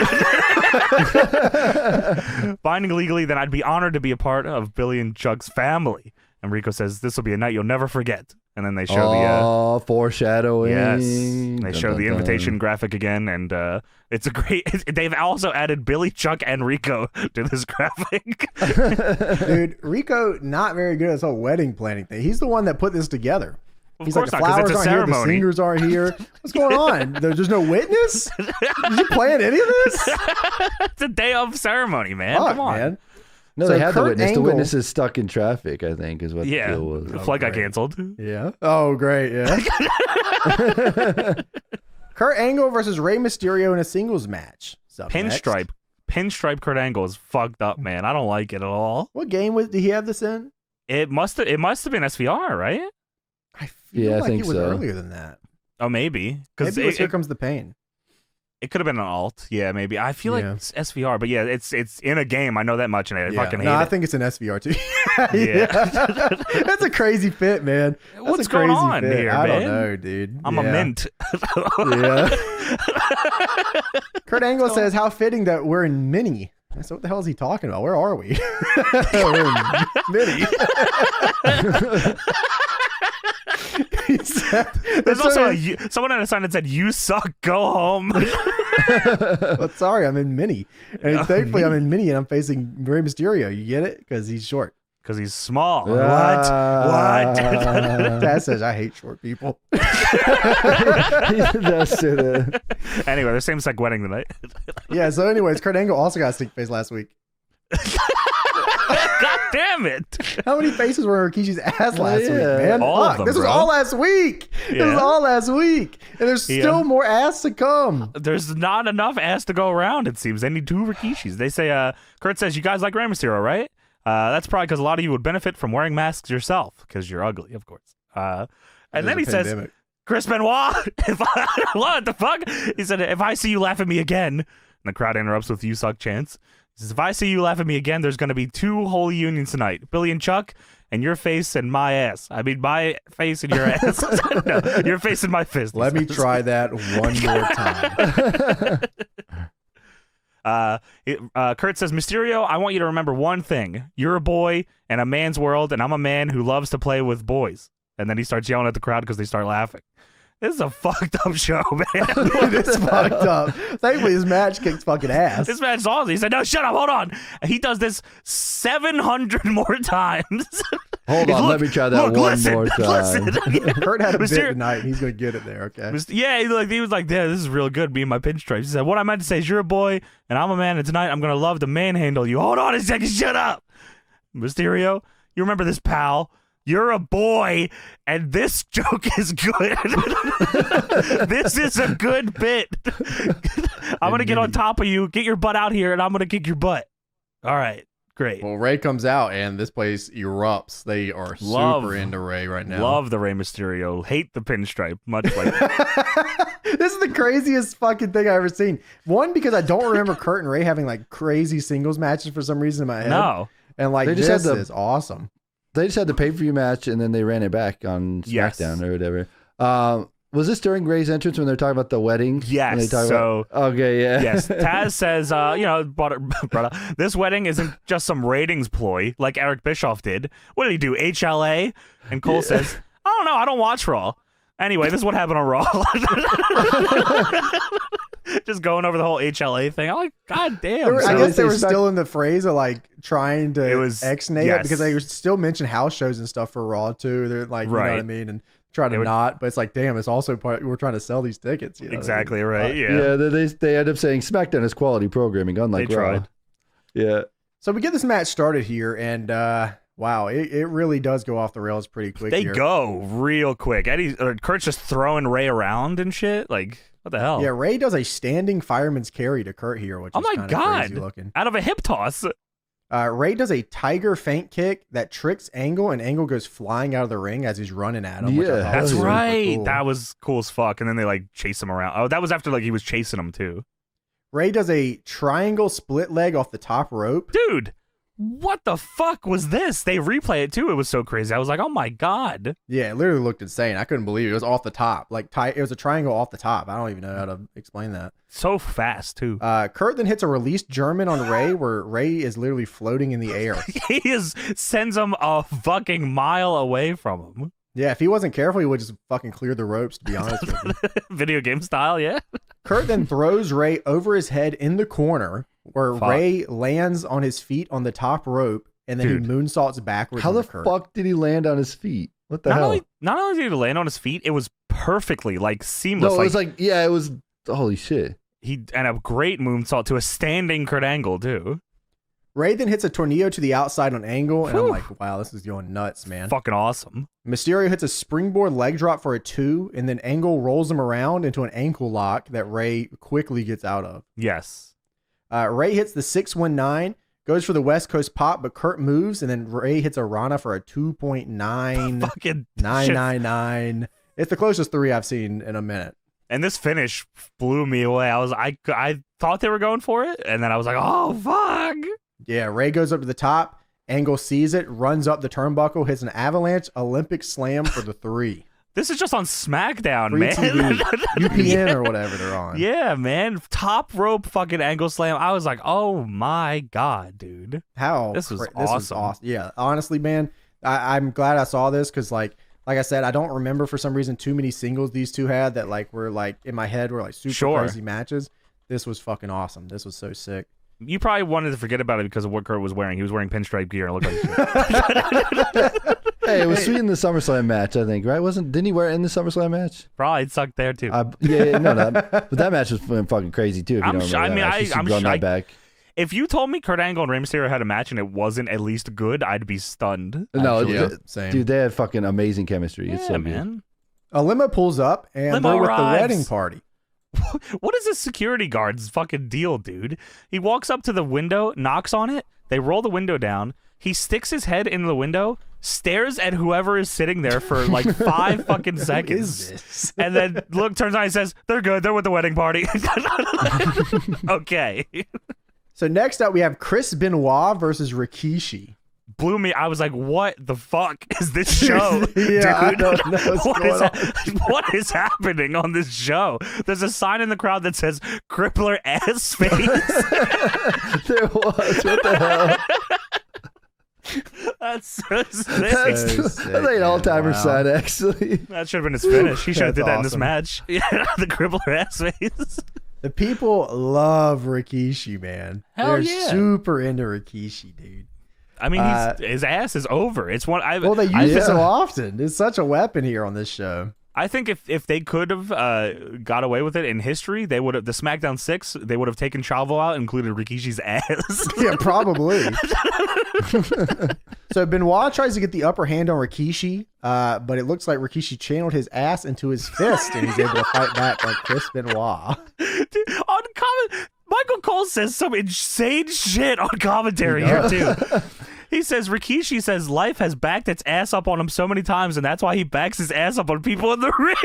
Binding legally, then I'd be honored to be a part of Billy and Chuck's family. And Rico says, this will be a night you'll never forget. And then they show foreshadowing. yes, they Dun, show dun, the dun. invitation graphic again, and it's a great. They've also added Billy, Chuck, and Rico to this graphic. Dude, Rico, not very good at this whole wedding planning thing. He's the one that put this together. Of He's course like, not, the 'cause flowers it's a aren't here, the ceremony. singers aren't here. What's going on? There's no witness? Did you plan any of this? It's a day of ceremony, man. Fuck, Come on. man. No, So they had the Kurt witness. Angle- The witness is stuck in traffic, I think, is what the Yeah, deal was. the flight got great. canceled. Yeah. Oh, great. Yeah. Kurt Angle versus Rey Mysterio in a singles match. What's up, next? Pinstripe Kurt Angle is fucked up, man. I don't like it at all. What game did he have this in? It must have been SVR, right? I feel Yeah, I like think it was so. earlier than that. Oh, maybe because Maybe it was Here Comes the Pain. it could have been an alt. Yeah, maybe. I feel like Yeah. it's SVR, but yeah, it's in a game. I know that much, and I fucking hate no, I it. think it's an SVR too. Yeah. That's a crazy fit, man. That's What's a crazy going on fit. here, I don't man? know, dude. I'm a mint. Yeah. Kurt Angle says, "How fitting that we're in Mini." I said, "What the hell is he talking about? Where are we?" We're in Mini. He said- There's so also he- someone had a sign that said, "You suck, go home." Well, sorry, I'm in Mini, and thankfully I'm in Mini, and I'm facing Rey Mysterio. You get it? Because he's short. Because he's small. What? Dad says I hate short people. That's it. Anyway, there's same-sex wedding tonight. Yeah. So, anyways, Kurt Angle also got a stink face last week. God damn it. How many faces were in Rikishi's ass last week, man? All of Fuck, them, this was bro. all last week. This was Yeah. all last week, and there's Yeah. still more ass to come. There's not enough ass to go around, it seems. They need 2 Rikishis. They say, Kurt says, you guys like Rey Mysterio, right? That's probably because a lot of you would benefit from wearing masks yourself, because you're ugly, of course. And then There's he a says, pandemic. Chris Benoit, what the fuck? He said, if I see you laugh at me again, And the crowd interrupts with "You suck" chants. He says, "If I see you laugh at me again, there's going to be 2 holy unions tonight. Billy and Chuck, and your face and my ass. I mean, my face and your ass. No, your face and my fist." Let me try that one more time. Kurt says, "Mysterio, I want you to remember one thing. You're a boy in a man's world, and I'm a man who loves to play with boys." And then he starts yelling at the crowd because they start laughing. This is a fucked up show, man. It is fucked up. Thankfully, his match kicks fucking ass. This match is awesome. He said, "No, shut up, hold on." And he does this 700 more times. Hold on, let me try that more time. Kurt had a bit tonight, and he's going to get it there, okay? Yeah, he was like, "Yeah, this is real good, me and my pinstripes." He said, "What I meant to say is you're a boy, and I'm a man, and tonight I'm going to love to manhandle you." Hold on a second, shut up. Mysterio, you remember this, pal. You're a boy, and this joke is good. This is a good bit. I'm going to get on top of you, get your butt out here, and I'm going to kick your butt. All right, great. Well, Ray comes out, and this place erupts. They are super into Ray right now. Love the Rey Mysterio. Hate the pinstripe, much like... This is the craziest fucking thing I've ever seen. One, because I don't remember Kurt and Ray having like crazy singles matches for some reason in my head. No. And like, this is awesome. They just had the pay-per-view match, and then they ran it back on SmackDown or whatever. Was this during Ray's entrance when they're talking about the wedding? Yes. Okay, yeah. Yes. Taz says, brother, this wedding isn't just some ratings ploy like Eric Bischoff did. What did he do? HLA? And Cole says, "I don't know. I don't watch Raw." Anyway, this is what happened on Raw. Just going over the whole HLA thing. I'm like, God damn. I guess they were still in the phrase of like trying to X-nay it because they still mention house shows and stuff for Raw too. They're like, you know what I mean? And trying to not, but it's like, damn, it's also part, we're trying to sell these tickets. You know exactly right. Yeah. They end up saying SmackDown is quality programming, unlike Raw. Yeah. So we get this match started here, and wow, it really does go off the rails pretty quick. They go real quick. Kurt's just throwing Ray around and shit. Like, what the hell? Yeah, Ray does a standing fireman's carry to Kurt here, which is kind of crazy looking. Out of a hip toss. Ray does a tiger feint kick that tricks Angle, and Angle goes flying out of the ring as he's running at him. Yeah, that's right. Cool. That was cool as fuck. And then they like chase him around. Oh, that was after like he was chasing him too. Ray does a triangle split leg off the top rope. Dude, what the fuck was this? They replay it too. It was so crazy. I was like, oh my God. Yeah, it literally looked insane. I couldn't believe it. It was off the top. Like it was a triangle off the top. I don't even know how to explain that. So fast too. Kurt then hits a released German on Ray, where Ray is literally floating in the air. He sends him a fucking mile away from him. Yeah, if he wasn't careful, he would just fucking clear the ropes, to be honest with you. Video game style, yeah. Kurt then throws Ray over his head in the corner, where Ray lands on his feet on the top rope, and then he moonsaults backwards. How the fuck did he land on his feet? What the hell? Not only did he land on his feet, it was perfectly like seamless. No, it was like, yeah, it was. Holy shit! And a great moonsault to a standing Kurt Angle too. Ray then hits a tornado to the outside on Angle, and I'm like, wow, this is going nuts, man. Fucking awesome. Mysterio hits a springboard leg drop for a 2, and then Angle rolls him around into an ankle lock that Ray quickly gets out of. Yes. Ray hits the 619, goes for the West Coast pop, but Kurt moves, and then Ray hits a Rana for a 2.999. It's the closest 3 I've seen in a minute. And this finish blew me away. I thought they were going for it, and then I was like, oh, fuck. Yeah, Ray goes up to the top. Angle sees it, runs up the turnbuckle, hits an avalanche Olympic slam for the 3. This is just on SmackDown, Free man. TV, UPN or whatever they're on. Yeah, man. Top rope fucking angle slam. I was like, oh my God, dude. This was awesome. Yeah, honestly, man, I'm glad I saw this because, like I said, I don't remember for some reason too many singles these two had that like were like in my head were like super crazy matches. This was fucking awesome. This was so sick. You probably wanted to forget about it because of what Kurt was wearing. He was wearing pinstripe gear and it looked like shit. Hey, it was sweet in the SummerSlam match, I think, right? Didn't he wear it in the SummerSlam match? Probably sucked there too. But that match was fucking crazy too. If you don't remember I'm sure. Back. If you told me Kurt Angle and Rey Mysterio had a match and it wasn't at least good, I'd be stunned. No, same. Dude, they had fucking amazing chemistry. It's so man. Good. A limo pulls up and they're with the wedding party. What is this security guard's fucking deal, dude? He walks up to the window, knocks on it. They roll the window down. He sticks his head in the window, stares at whoever is sitting there for like 5 fucking seconds, and then turns on and says, "They're good. They're with the wedding party." Okay. So next up, we have Chris Benoit versus Rikishi. Blew me. I was like, what the fuck is this show? Yeah, dude? I don't know what is happening on this show? There's a sign in the crowd that says "Crippler ass face." There was. What the hell? That's so sick. That's like an all-timer sign, actually. That should have been his finish. He should have did that in this awesome. match. Yeah, the crippler ass face. The people love Rikishi, man. Hell They're yeah. super into Rikishi, dude. I mean, his ass is over. It's one. Well, they use it so often. It's such a weapon here on this show. I think if they could have got away with it in history, they would have. The SmackDown 6, they would have taken Chavo out, and included Rikishi's ass. Yeah, probably. So Benoit tries to get the upper hand on Rikishi, but it looks like Rikishi channeled his ass into his fist, and he's able to fight back like Chris Benoit. Dude, on comment, Michael Cole says some insane shit on commentary here too. He says Rikishi says life has backed its ass up on him so many times, and that's why he backs his ass up on people in the ring.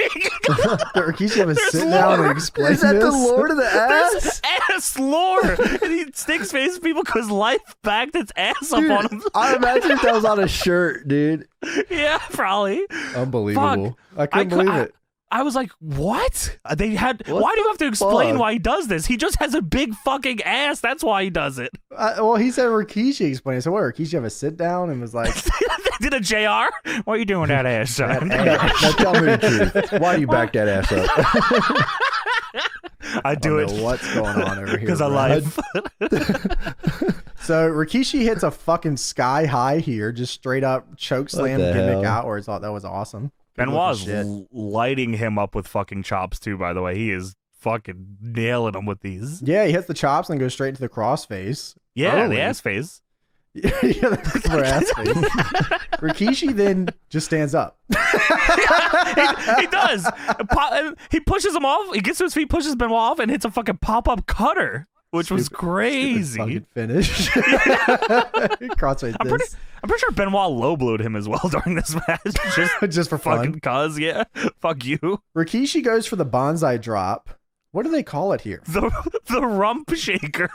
Rikishi have a sit down and explain Is that this? the Lord of the Ass? Ass lore. And he sticks face people because life backed its ass up on him. I imagine if that was on a shirt, dude. Yeah, probably. Unbelievable. Fuck. I couldn't believe it. I was like, what? Why do you have to the explain fuck? why he does this? He just has a big fucking ass. That's why he does it. Well, he said Rikishi explained it. So what, Rikishi have a sit down and was like, Did a JR? What are you doing with that ass, son? Now tell me the truth. Why do you back that ass up? I do I it don't know what's going on over here. because I bro. life. So Rikishi hits a fucking sky high here, just straight up choke slam the gimmick hell? out, where I thought that was awesome. Good Benoit's looking shit. lighting him up with fucking chops too, by the way. He is fucking nailing him with these. Yeah, he hits the chops and goes straight into the crossface. Yeah, Early. the ass phase. Yeah, that's for ass face. Rikishi then just stands up. He does. He pushes him off. He gets to his feet, pushes Benoit off, and hits a fucking pop-up cutter, which was crazy. Fucking finish. Crossface I'm pretty sure Benoit low-blowed him as well during this match. just for fun. Fucking cuz, yeah. Fuck you. Rikishi goes for the bonsai drop. What do they call it here? The rump shaker.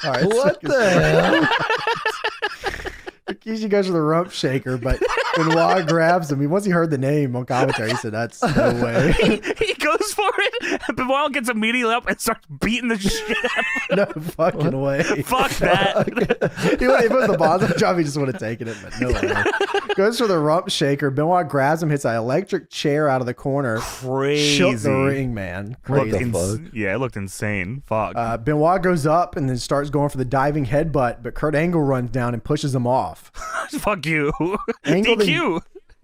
All right, What the hell? Rikishi goes for the rump shaker, but Benoit grabs him. Once he heard the name on commentary, he said, "That's no way." he goes for it. And Benoit gets immediately up and starts beating the shit out of No fucking way. him. Fuck that. If it was the bonsai drop, he just would have taken it, but no way. Goes for the rump shaker. Benoit grabs him, hits an electric chair out of the corner. Crazy. Shook the ring, man. Looked Crazy. fuck? Yeah, it looked insane. Fuck. Benoit goes up and then starts going for the diving headbutt, but Kurt Angle runs down and pushes him off. Fuck you. Angle DQ.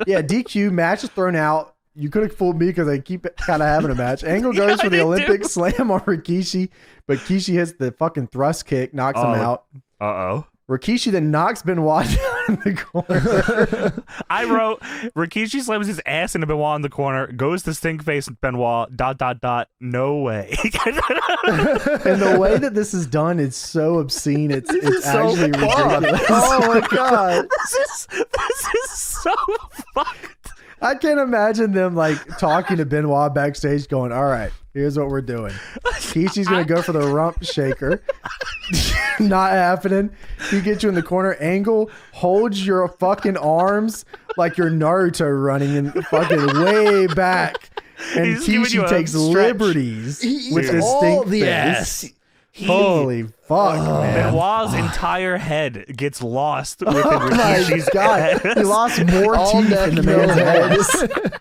Yeah, DQ, match is thrown out. You could have fooled me because I keep kind of having a match. Angle goes for the they Olympic do. slam on Rikishi, but Rikishi hits the fucking thrust kick, knocks him out. Uh-oh. Rikishi then knocks Benoit down in the corner. I wrote, Rikishi slams his ass into Benoit in the corner, goes to stink face Benoit, ... no way. And the way that this is done is so obscene. It's so actually fucked. ridiculous. Oh my god. This is so fucked. I can't imagine them like talking to Benoit backstage going, all right, here's what we're doing. Kishi's going to go for the rump shaker. Not happening. He gets you in the corner. Angle holds your fucking arms like you're Naruto running in fucking way back. And He's giving you Kishi a takes stretch. liberties with Eats his all stink the face. ass. Holy fuck, man. Benoit's entire head gets lost within Oh my Rikishi's god. head. He lost more All teeth neck, in the no man's head.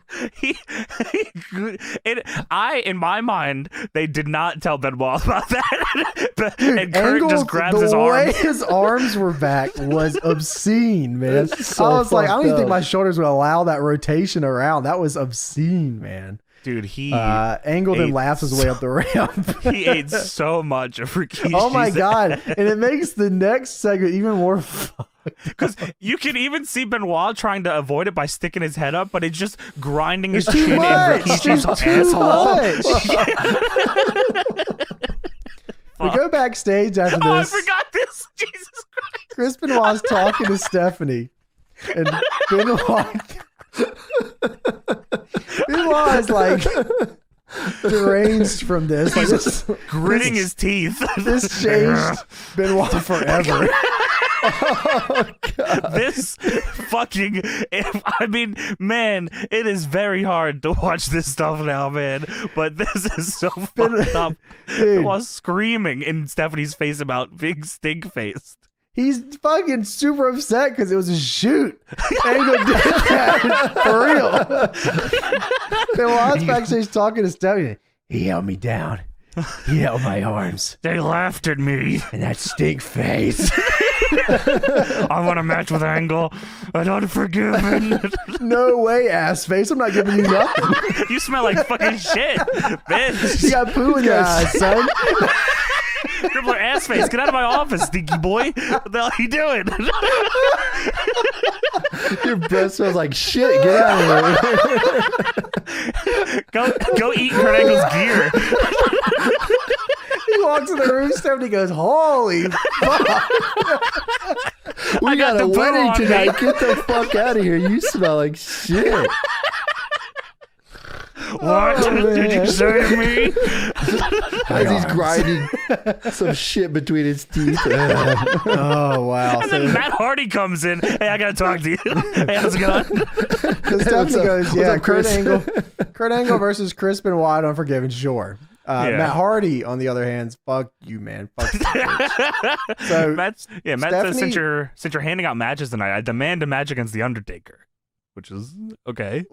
head. In my mind, they did not tell Benoit about that. Dude, and Kurt Angle, just grabs the his way arm. his arms were back was obscene, man. That's so I was like, I don't even fucked think up. my shoulders would allow that rotation around. That was obscene, man. Dude, he Angle then ate laughs his way up the ramp. he ate so much of Rikishi's Oh my god. And it makes the next segment even more fun. Because you can even see Benoit trying to avoid it by sticking his head up, but it's just grinding his It's too chin in much. Rikishi's It's too asshole. much. We go backstage after Oh, I this. forgot this. Jesus Christ. Chris Benoit's talking to Stephanie, and Benoit is like deranged from this. Like this Gritting his teeth. This changed Benoit forever. Oh, God. This fucking, I mean, man, it is very hard to watch this stuff now, man. But this is so fucked up. Dude. While screaming in Stephanie's face about being stink-faced. He's fucking super upset because it was a shoot. Angle did that for real. Benoit's backstage talking to Stephanie. He held me down. He held my arms. They laughed at me. And that stink face. I want a match with Angle. And Unforgiven. No way, ass face. I'm not giving you nothing. You smell like fucking shit, bitch. You got poo in your eyes, son. Crippler ass face. Get out of my office, stinky boy. What the hell are you doing? Your breath smells like shit. Get out of here. Go eat Kurt Angle's gear. He walks in the room. Stephanie goes, holy fuck. We got the a poo wedding on me. tonight. Get the fuck out of here. You smell like shit. What did you say to me? As he's grinding some shit between his teeth. Oh, wow. And then Matt Hardy comes in. Hey, I gotta talk to you. Hey, how's it going? So Stephanie goes, what's yeah, up, Chris? Kurt Angle versus Chris Benoit, Unforgiven, sure. Yeah. Matt Hardy, on the other hand, fuck you, man. Fuck you, bitch. So Matt says, Stephanie- since you're handing out matches tonight, I demand a match against The Undertaker. Which is okay.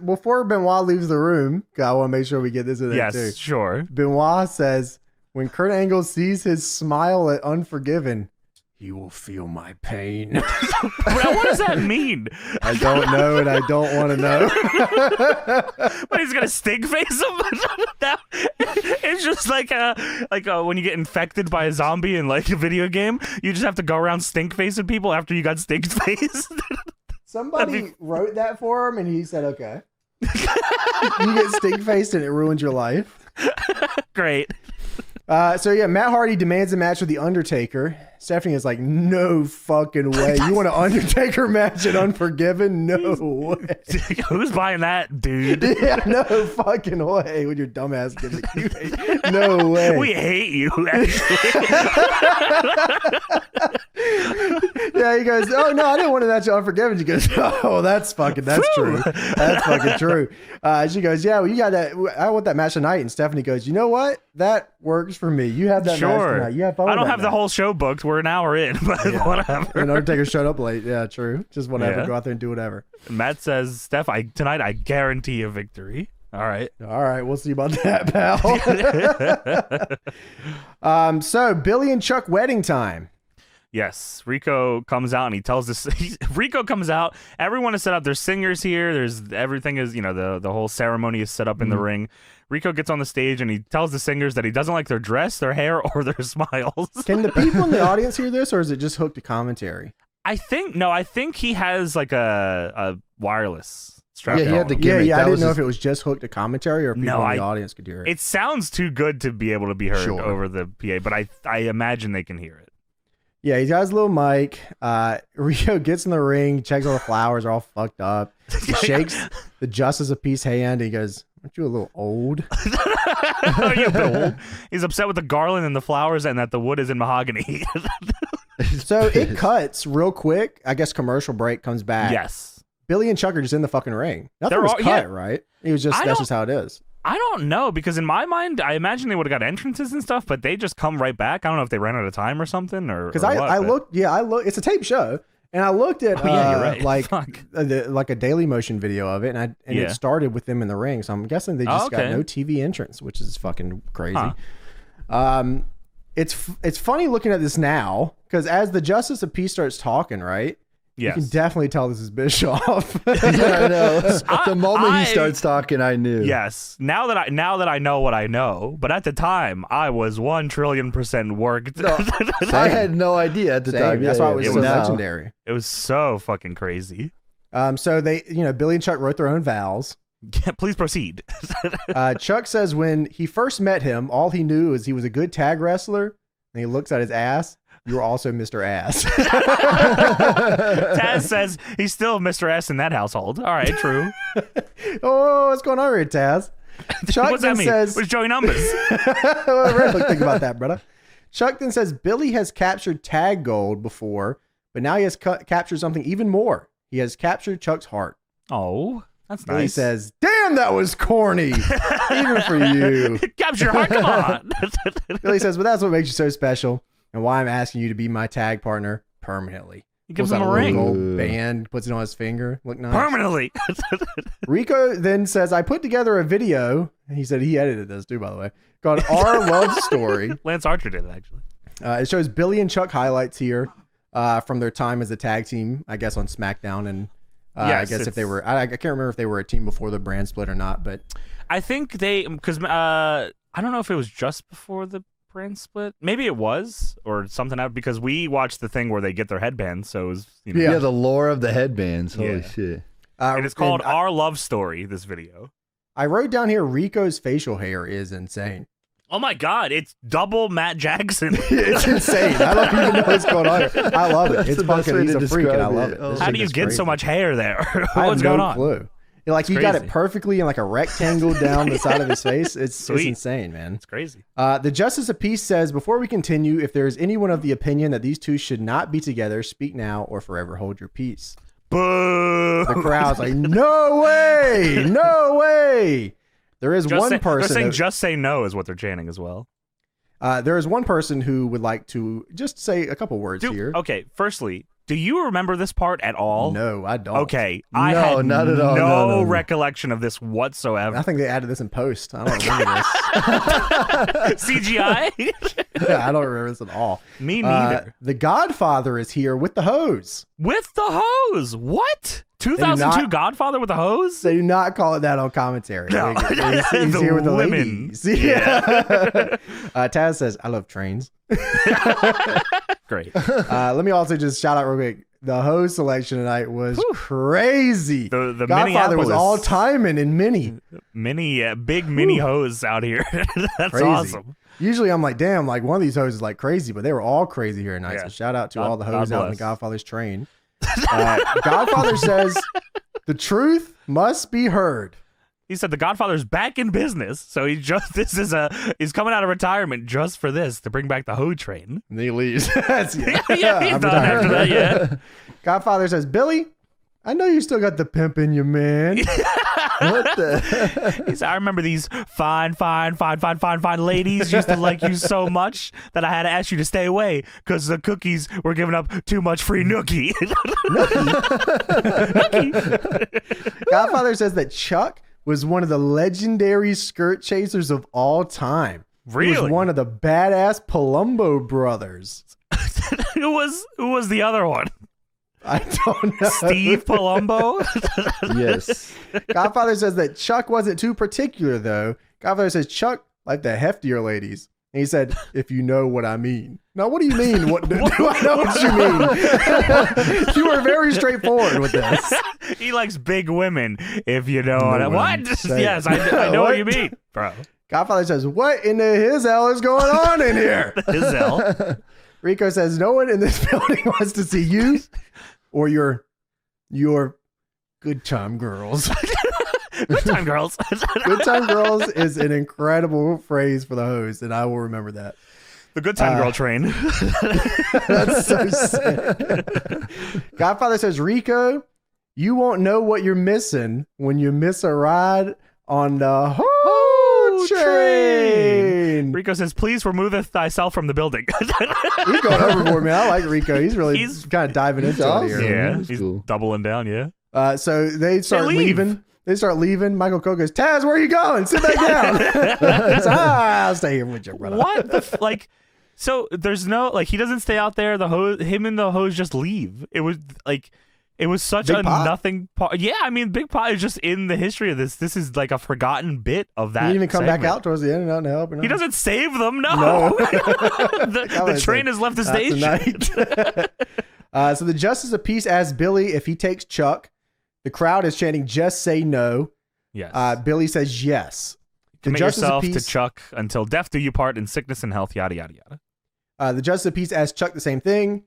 Before Benoit leaves the room, 'cause I want to make sure we get this in there Yes, too. sure. Benoit says, when Kurt Angle sees his smile at Unforgiven, he will feel my pain. What does that mean? I don't know, and I don't want to know. But he's gonna stink face him? It's just like when you get infected by a zombie in like a video game, you just have to go around stink facing people after you got stink faced. Somebody wrote that for him, and he said, okay. You get stink faced, and it ruins your life. Great. So yeah, Matt Hardy demands a match with The Undertaker. Stephanie is like, no fucking way. You want an Undertaker match at Unforgiven? No way. Who's buying that, dude? Yeah, no fucking way. With your dumbass gimmick. No way. We hate you, actually. Yeah, he goes, oh no, I didn't want a match at Unforgiven. She goes, oh, that's true. That's fucking true. She goes, yeah, well, you got that. I want that match tonight. And Stephanie goes, you know what? That works for me. You have that match tonight. You have fun I with don't that have the match. whole show booked. We're an hour in, but whatever. And Undertaker showed up late. Yeah, true. Just whatever. Yeah. Go out there and do whatever. Matt says, Steph, tonight I guarantee a victory. All right. All right, we'll see about that, pal. So Billy and Chuck wedding time. Yes, Rico comes out and he tells us. Rico comes out. Everyone is set up. There's singers here. There's everything is the whole ceremony is set up in the ring. Rico gets on the stage and he tells the singers that he doesn't like their dress, their hair, or their smiles. Can the people in the audience hear this, or is it just hooked to commentary? I think he has like a wireless strap. Yeah, he had the Yeah, gimmick. yeah. I That didn't was know his- if it was just hooked to commentary or people in the audience could hear it. It sounds too good to be able to be heard Sure. over the PA, but I imagine they can hear it. Yeah, he's got his little mic. Rico gets in the ring, checks all the flowers are all fucked up. He shakes the Justice of Peace hand. And he goes, aren't you a little old? Are you a bit old? He's upset with the garland and the flowers and that the wood is in mahogany. So it cuts real quick. I guess commercial break comes back. Yes. Billy and Chuck are just in the fucking ring. Nothing They're was all- cut, yeah. right? It was just, I that's don't- just how it is. I don't know, because in my mind, I imagine they would have got entrances and stuff, but they just come right back. I don't know if they ran out of time or something, or Because or I what, looked, it's a tape show. And I looked at Oh, yeah, you're right. like Fuck. like a Daily Motion video of it, and Yeah. it started with them in the ring. So I'm guessing they just got okay. no TV entrance, which is fucking crazy. Huh. It's funny looking at this now because as the Justice of Peace starts talking, right? Yes. You can definitely tell this is Bischoff. Yeah, I know. The moment I- he starts talking, I knew. Yes. Now that I know what I know, but at the time I was 1,000,000,000% worked. I had no idea at the Same. time. That's Yeah, why yeah, it was yeah. so Now- legendary. It was so fucking crazy. So they, Billy and Chuck wrote their own vows. Please proceed. Chuck says when he first met him, all he knew is he was a good tag wrestler, and he looks at his ass. you're also Mr. Ass. Taz says he's still Mr. S in that household. All right, true. Oh, what's going on here, Taz? Chuck What's that mean? says, What's Joey Numbers? think about that, brother. Chuck then says Billy has captured tag gold before, but now he has captured something even more. He has captured Chuck's heart. Oh, that's nice. Billy says, damn, that was corny. Even for you. Capture your heart, come on. Billy says, but that's what makes you so special and why I'm asking you to be my tag partner permanently. He gives Pulls him out a ring. gold band, puts it on his finger. Look nice. Permanently. Rico then says, I put together a video. He said he edited this too, by the way, called Our Love Story. Lance Archer did it, actually. It shows Billy and Chuck highlights here from their time as a tag team, I guess, on SmackDown. And yes, I guess if they were, I can't remember if they were a team before the brand split or not, but I think they, because I don't know if it was just before the brand split. Maybe it was, or something out, because we watched the thing where they get their headbands. So it was, you know. Yeah, the lore of the headbands. Holy Yeah. shit. And it's called Our Love Story, this video. I wrote down here, Rico's facial hair is insane. Oh my God, it's double Matt Jackson. It's insane. I don't even know what's going on here. I love it. That's It's the best fucking, way he's to a freak and I describe love it. it. Oh. This How shit do you is get crazy. so much hair there? I have What's going no on? clue. Like, he It's got it crazy. perfectly in like a rectangle down the side of his face. It's Sweet. insane, man. It's crazy. The Justice of Peace says, before we continue, if there is anyone of the opinion that these two should not be together, speak now or forever hold your peace. Boo! The crowd's like, no way, no way. There is one person. They're saying just say no is what they're chanting as well. There is one person who would like to just say a couple words here. Okay, firstly, do you remember this part at all? No, I don't. Okay, I No, had not at all. no No. recollection of this whatsoever. I think they added this in post. I don't remember this. CGI? Yeah, I don't remember this at all. Me neither. The Godfather is here with the hose. With the hose. What? 2002 not- Godfather with a hose? They do not call it that on commentary. No. He's The here with the women. ladies. Yeah. Taz says, I love trains. Great. Let me also just shout out real quick. The hose selection tonight was crazy. The Godfather was Minneapolis all timing in mini. big mini hose out here. That's Crazy. awesome. Usually I'm like, damn, like one of these hoses is like crazy, but they were all crazy here tonight. Yeah. So shout out to God- all the God hose out in the bless. Godfather's train. Godfather says, the truth must be heard. He said the Godfather's back in business, so he's coming out of retirement just for this, to bring back the hoe train. And then he leaves. Yeah, he's I'm done retired. after that, yeah. Godfather says, Billy, I know you still got the pimp in you, man. What the? He said, I remember these fine ladies used to like you so much that I had to ask you to stay away because the cookies were giving up too much free nookie. Godfather says that Chuck was one of the legendary skirt chasers of all time. He Really? was one of the badass Palumbo brothers. Who was the other one? I don't know. Steve Palumbo? Yes. Godfather says that Chuck wasn't too particular, though. Godfather says Chuck liked the heftier ladies. And he said, if you know what I mean. Now, what do you mean? What do I know what you mean? You were very straightforward with this. He likes big women, if you know what I what I'm What? saying. Yes, I know what you What? mean, bro. Godfather says, what in the his hell is going on in here? Giselle. Rico says, no one in this building wants to see you or your good time girls. Good time, girls. Good time girls is an incredible phrase for the host, and I will remember that. The good time girl train. That's so sick. Godfather says, Rico, you won't know what you're missing when you miss a ride on the whole train. Rico says, please remove thyself from the building. He's going overboard, man. I like Rico. He's really kind of diving into it here. Yeah, That's he's cool. doubling down, yeah. So they start leave. leaving. They start leaving. Michael Cole goes, Taz, where are you going? Sit back down. He's, I'll stay here with you, brother. What the like? So there's no like he doesn't stay out there. The hose, him and the hose just leave. It was like it was such Big a Pop. nothing part. Yeah, I mean, Big Pop is just in the history of this. This is like a forgotten bit of that. He didn't even come back segment. out towards the end and help. He doesn't save them. No, No. the train has left the station. So the Justice of Peace asks Billy if he takes Chuck. The crowd is chanting, just say no. Yes. Billy says yes. The Commit Justice of yourself to Peace, Chuck until death do you part in sickness and health. Yada yada yada. The Justice of Peace asks Chuck the same thing.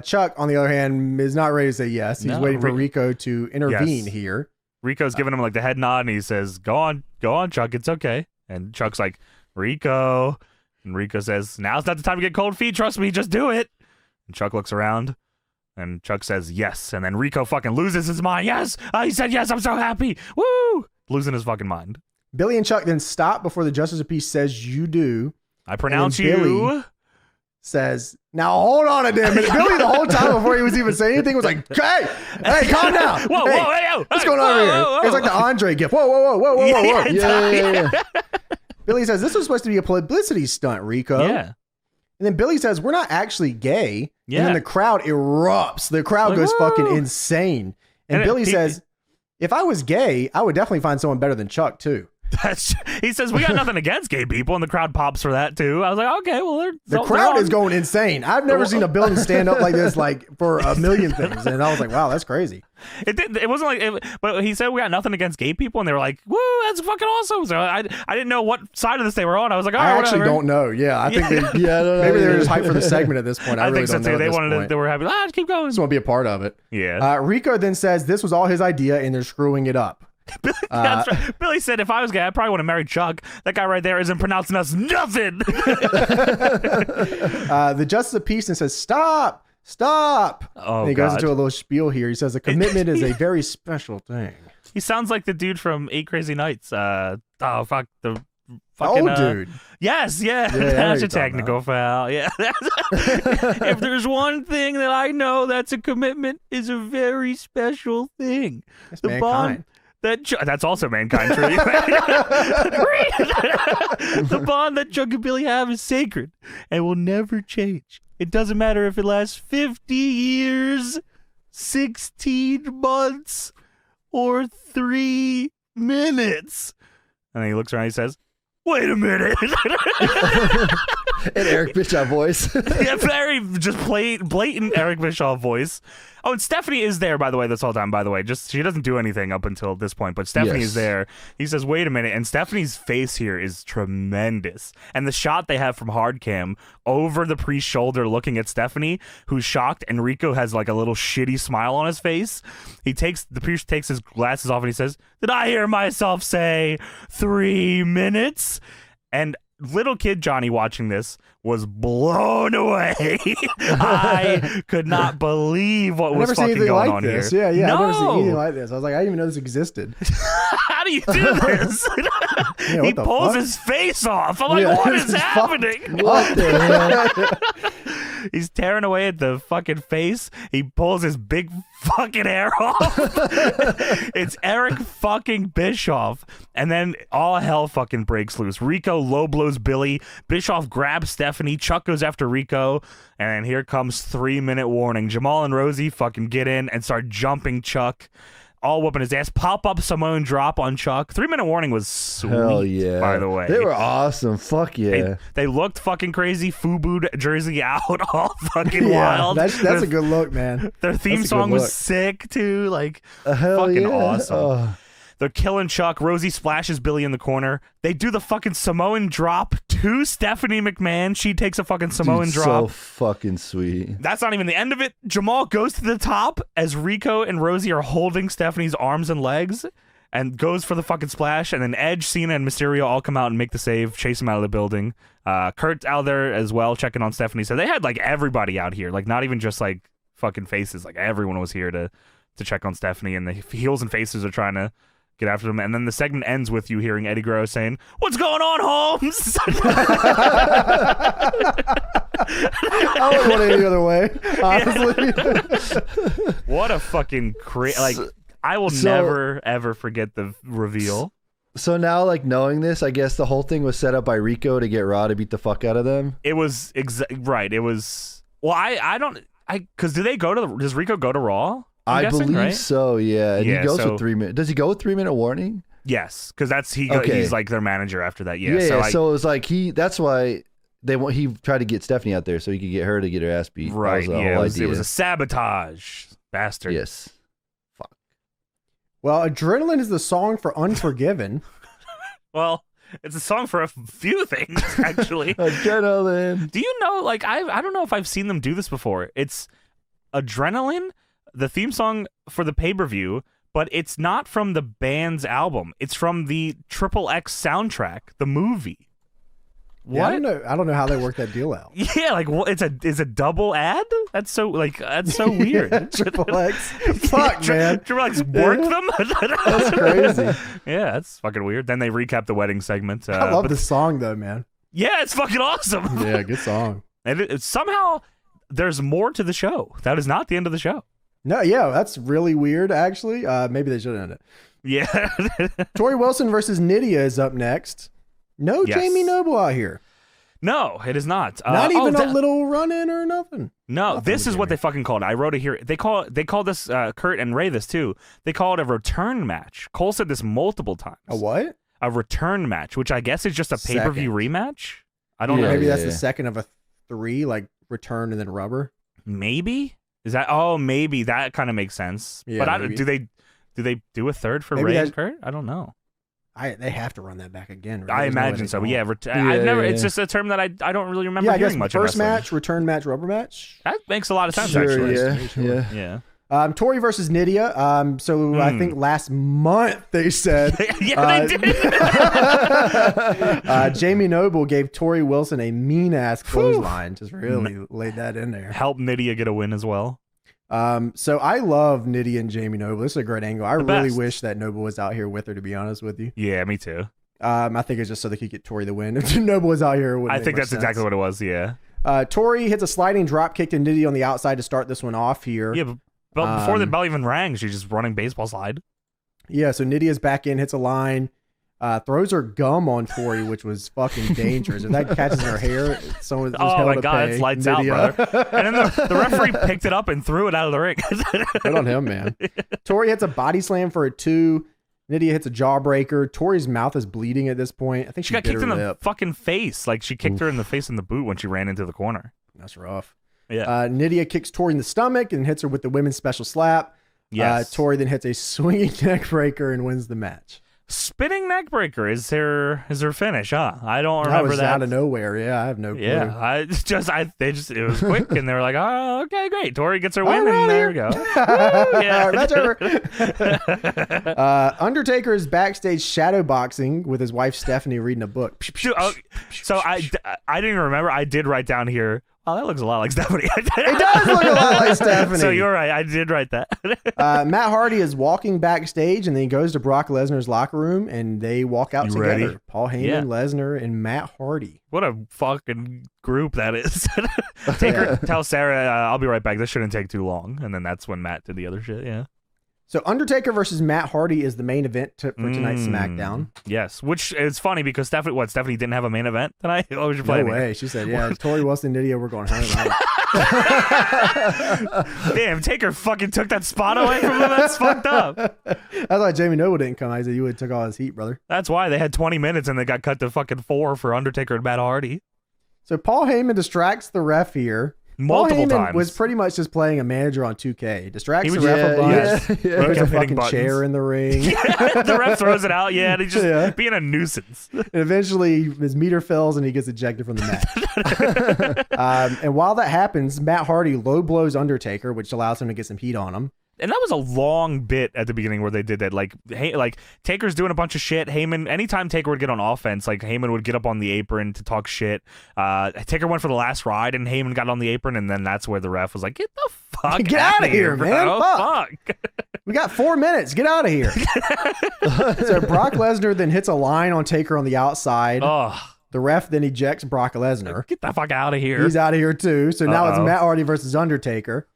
Chuck, on the other hand, is not ready to say yes. He's waiting for Rico to intervene here. Rico's giving him like the head nod, and he says, go on, Chuck, it's okay. And Chuck's like, Rico. And Rico says, now's not the time to get cold feet. Trust me, just do it. And Chuck looks around, and Chuck says, yes. And then Rico fucking loses his mind. Yes, he said yes, I'm so happy. Woo! Losing his fucking mind. Billy and Chuck then stop before the Justice of Peace says, you do. I pronounce you. Billy says, now hold on a damn minute. Billy, the whole time before he was even saying anything, was like, hey, calm down. What's going on here? It's like the Andre gift. Whoa. Yeah. Billy says, this was supposed to be a publicity stunt, Rico. Yeah. And then Billy says, we're not actually gay. Yeah. And then the crowd erupts. The crowd goes fucking insane. And Billy says, if I was gay, I would definitely find someone better than Chuck, too. He says, we got nothing against gay people, and the crowad pops for that too. I was like, okay, well, the crowd is going insane. I've never seen a building stand up like this, like for a million things, and I was like, wow, that's crazy. It wasn't like, but he said we got nothing against gay people, and they were like, woo, that's fucking awesome. So I didn't know what side of this they were on. I was like, all right, I actually don't know. Yeah, I think maybe they were just hyped for the segment at this point. I really think so too. They wanted it. They were happy. Just keep going. Just want to be a part of it. Yeah. Rico then says this was all his idea, and they're screwing it up. That's right. Billy said, if I was gay, I probably want to marry Chuck. That guy right there isn't pronouncing us nothing. The Justice of Peace and says, stop. Oh, and he goes into a little spiel here. He says, a commitment is a very special thing. He sounds like the dude from 8 Crazy Nights. The fucking old dude. Yes, yeah. That's a technical foul. Yeah. If there's one thing that I know that's a commitment is a very special thing. That's the mankind. Bond that's also mankind, true. The bond that Chuck and Billy have is sacred and will never change. It doesn't matter if it lasts 50 years, 16 months, or 3 minutes. And then he looks around and he says, wait a minute. An Eric Bischoff voice. Yeah, very just blatant Eric Bischoff voice. Oh, and Stephanie is there, by the way, this whole time, by the way. Just she doesn't do anything up until this point, but Stephanie is there. He says, wait a minute. And Stephanie's face here is tremendous. And the shot they have from hard cam over the priest's shoulder looking at Stephanie, who's shocked, and Rico has like a little shitty smile on his face. The priest takes his glasses off and he says, did I hear myself say 3 minutes? And little kid Johnny watching this was blown away. I could not believe what was fucking going on this. here. Yeah, I've never seen anything like this. I was like, I didn't even know this existed. How do you do this? Yeah, he pulls his face off. I'm like, what is happening? What the hell? He's tearing away at the fucking face. He pulls his big fucking hair off. It's Eric fucking Bischoff. And then all hell fucking breaks loose. Rico low blows Billy. Bischoff grabs Stephanie. Chuck goes after Rico. And here comes 3-minute warning. Jamal and Rosie fucking get in and start jumping Chuck. All whooping his ass. Pop up Samoan drop on Chuck. 3-minute warning was sweet. Hell yeah. By the way, they were awesome. Fuck yeah. They looked fucking crazy. FUBU'd jersey out, all fucking wild. That's a good look, man. Their theme song was sick too. Like fucking awesome. Oh. They're killing Chuck. Rosie splashes Billy in the corner. They do the fucking Samoan drop to Stephanie McMahon. She takes a fucking Samoan drop. So fucking sweet. That's not even the end of it. Jamal goes to the top as Rico and Rosie are holding Stephanie's arms and legs and goes for the fucking splash. And then Edge, Cena, and Mysterio all come out and make the save, chase him out of the building. Kurt's out there as well, checking on Stephanie. So they had like everybody out here, like not even just like fucking faces. Like everyone was here to check on Stephanie, and the heels and faces are trying to get after them. And then the segment ends with you hearing Eddie Guerrero saying, "What's going on, Holmes?" I wouldn't want it any other way, honestly. What a fucking crazy. Like, I will never, ever forget the reveal. So now, like, knowing this, I guess the whole thing was set up by Rico to get Raw to beat the fuck out of them. It was right. It was. Well, I don't. Because does Rico go to Raw? I believe right? so, yeah. And he goes with 3 minutes. Does he go with 3-minute warning? Yes, because he's like their manager after that. Yeah. Yeah. So it was like that's why he tried to get Stephanie out there so he could get her to get her ass beat. Right. That was the whole idea. It was a sabotage, bastard. Yes. Fuck. Well, Adrenaline is the song for Unforgiven. Well, It's a song for a few things, actually. Adrenaline. Do you know, like, I don't know if I've seen them do this before. It's Adrenaline, the theme song for the pay-per-view, but it's not from the band's album. It's from the XXX soundtrack, the movie. What? Yeah, I don't know how they work that deal out. Yeah, like, what? It's a double ad? That's so weird. Triple X. Fuck, man. Triple X work them? That's crazy. Yeah, that's fucking weird. Then they recap the wedding segment. I love this song, though, man. Yeah, it's fucking awesome. Yeah, good song. And somehow there's more to the show. That is not the end of the show. No, yeah, that's really weird, actually. Maybe they should end it. Yeah. Tory Wilson versus Nydia is up next. No Yes. Jamie Noble out here. No, it is not. Not even a little run-in or nothing. No, Nothing this with is what Jamie. they fucking called it. I wrote it here. They call this, Kurt and Ray this too. They call it a return match. Cole said this multiple times. A what? A return match, which I guess is just a pay-per-view rematch. I don't know. Maybe that's the second of a 3, like return and then rubber. Maybe? Is that? Oh, maybe that kind of makes sense. Yeah, But maybe. do they do a third for Maybe Ray and Kurt? I don't know. They have to run that back again. Right? I There's no way imagine they so. But don't. yeah, I've never. Yeah. It's just a term that I don't really remember Yeah, I guess hearing much. in first wrestling. match, return match, rubber match. That makes a lot of sense. Sure, actually. yeah. Yeah. Tory versus Nydia. So I think last month they said. Yeah, they did. Jamie Noble gave Tory Wilson a mean ass clothesline. Just really laid that in there. Help Nydia get a win as well. So I love Nydia and Jamie Noble. This is a great angle. I really best. wish that Noble was out here with her, to be honest with you. Yeah, me too. I think it's just so they could get Tory the win. If Noble was out here, it wouldn't I make think much that's sense. exactly what it was. Yeah. Tory hits a sliding drop kick to Nydia on the outside to start this one off here. Yeah, but before the bell even rang, she's just running baseball slide. Yeah, so Nydia's back in, hits a line, throws her gum on Tory, which was fucking dangerous. If that catches in her hair, someone's just Oh hell my to god, pay. it's lights out, Nydia. brother. And then the referee picked it up and threw it out of the ring. Good on him, man. Tory hits a body slam for a 2. Nydia hits a jawbreaker. Tory's mouth is bleeding at this point. I think She got bit kicked her in the lip. fucking face. Like she kicked her in the face in the boot when she ran into the corner. That's rough. Yeah. Nydia kicks Tory in the stomach and hits her with the women's special slap. Yes. Tory then hits a swinging neck breaker and wins the match. Spinning neck breaker is her finish, huh? I don't That remember was that. out of nowhere. Yeah, I have no clue. Yeah, it was quick, and they were like, "Oh, okay, great." Tori gets her win, All right, and there we here. go. All right, match over. Undertaker is backstage shadow boxing with his wife Stephanie reading a book. So I didn't even remember. I did write down here. Oh, that looks a lot like Stephanie. It does look a lot like Stephanie. So you're right. I did write that. Matt Hardy is walking backstage and then he goes to Brock Lesnar's locker room and they walk out You together. ready? Paul Heyman, Yeah. Lesnar, and Matt Hardy. What a fucking group that is. Tell Sarah, I'll be right back. This shouldn't take too long. And then that's when Matt did the other shit. Yeah. So Undertaker versus Matt Hardy is the main event for tonight's SmackDown. Yes, which is funny because Stephanie didn't have a main event tonight? What was your No plan? way. She said, yeah, Tory Wilson and Nydia, we're going home. Damn, Taker fucking took that spot away from him. That's fucked up. That's why Jamie Noble didn't come. I said, you would have took all his heat, brother. That's why they had 20 minutes and they got cut to fucking 4 for Undertaker and Matt Hardy. So Paul Heyman distracts the ref here. Multiple Paul Heyman times. was pretty much just playing a manager on 2K. Distracts He the was- ref a bunch. He Throws a kept hitting fucking buttons. chair in the ring. The ref throws it out. Yeah, and he's just Yeah. being a nuisance. And eventually his meter fails and he gets ejected from the match. And while that happens, Matt Hardy low blows Undertaker, which allows him to get some heat on him. And that was a long bit at the beginning where they did that. Like Taker's doing a bunch of shit. Heyman, anytime Taker would get on offense, like Heyman would get up on the apron to talk shit. Taker went for the last ride, and Heyman got on the apron, and then that's where the ref was like, "Get the fuck Get out outta of here, bro. man. Fuck." We got 4 minutes. Get out of here. So Brock Lesnar then hits a line on Taker on the outside. Oh, The ref then ejects Brock Lesnar. get the fuck out of here. He's out of here too. So now it's Uh-oh. Matt Hardy versus Undertaker.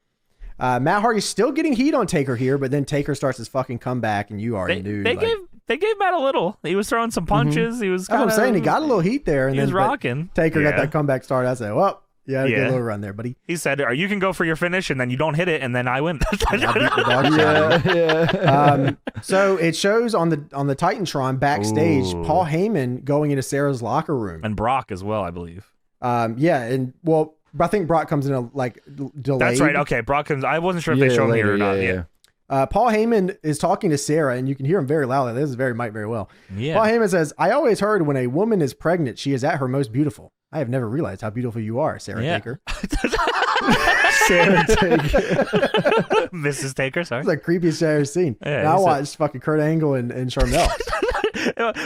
Matt Hardy's still getting heat on Taker here, but then Taker starts his fucking comeback, and you already knew. They gave Matt a little. He was throwing some punches. He was. That's what I'm saying. He got a little heat there, and He was then but rocking. Taker got Yeah. that comeback started. I said, well, yeah, get Yeah. a little run there, buddy. He said, "You can go for your finish, and then you don't hit it, and then I win." I beat the dog shit out of him. Yeah. So it shows on the Titantron backstage, Ooh. Paul Heyman going into Sarah's locker room. And Brock as well, I believe. Yeah, and I think Brock comes in delayed. That's right. Okay, Brock comes. I wasn't sure if they showed him here or not. Yeah. Paul Heyman is talking to Sarah, and you can hear him very loudly. This is very Mike very well. Yeah. Paul Heyman says, I always heard when a woman is pregnant, she is at her most beautiful. I have never realized how beautiful you are, Sarah Taker. Sarah Taker. Mrs. Taker, sorry. It's the creepiest shit I've ever seen. Yeah, and I watched fucking Kurt Angle and Charmel.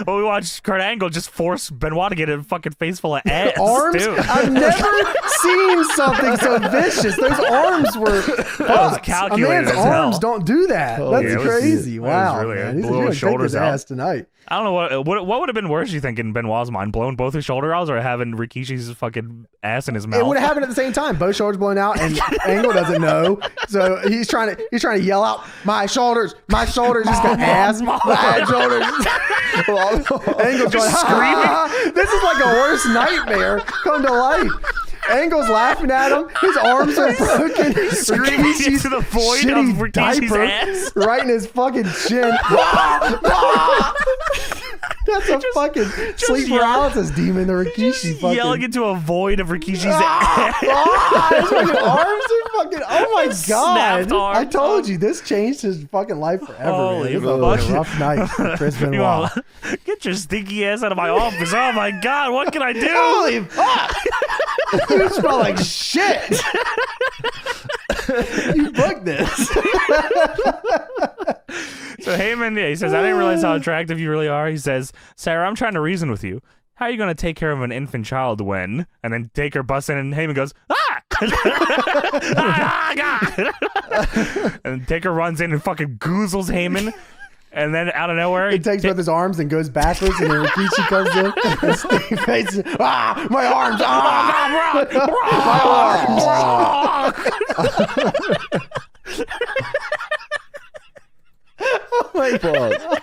Well, we watched Kurt Angle just force Benoit to get a fucking face full of ass. Arms? Too. I've never seen something so vicious. Those arms were fucked. calculated A man's as hell. arms don't do that. Oh, That's yeah, it was- crazy. it was Wow, really- man. it He's blew gonna his take shoulders his out. ass tonight. I don't know what would have been worse, you think, in Benoit's mind, blowing both his shoulder outs or having Rikishi's fucking ass in his mouth? It would have happened at the same time. Both shoulders blown out, and Angle doesn't know, so he's trying to yell out, "My shoulders, my shoulders!" He's got ass, my shoulders. Angle's going, screaming. This is like a worst nightmare come to life. Angle's laughing at him. His arms are broken. Screaming into the void of shitty Rikishi's diaper ass. right in his fucking chin. That's a fucking sleep yell- paralysis demon. The Rikishi fucking Yelling into a void of Rikishi's ass. his fucking arms are fucking. Oh my god! Snapped arms. I told you this changed his fucking life forever. Holy man. This was fuck. a rough night for Chris You Benoit. all, get your stinky ass out of my office. Oh my god, what can I do? Holy fuck! You smell like shit. You booked this. So Heyman, yeah, he says, I didn't realize how attractive you really are. He says, Sarah, I'm trying to reason with you. How are you going to take care of an infant child when? And then Taker busts in and Heyman goes, ah! God. And Taker runs in and fucking goozles Heyman. And then out of nowhere, He takes both his arms and goes backwards, and then Rikishi comes in and Steve faces, ah, my arms, ah, Oh my god.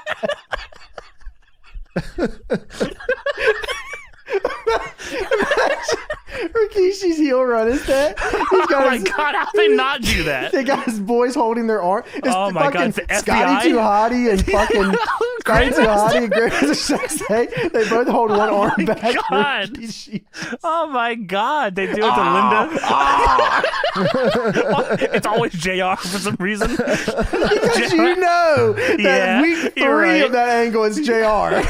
Rikishi's heel run is that? He's oh got my his, god, how they not do that? They got his boys holding their arm. It's Oh my fucking God, it's the Scotty FBI? Too Hottie and fucking Scotty Too Hottie and Great Sexay. They both hold one arm back. for God. Rikishi. Oh my god, they do it to Linda. It's always JR for some reason. Because you know that Yeah, week 3 you're right. of that angle is JR.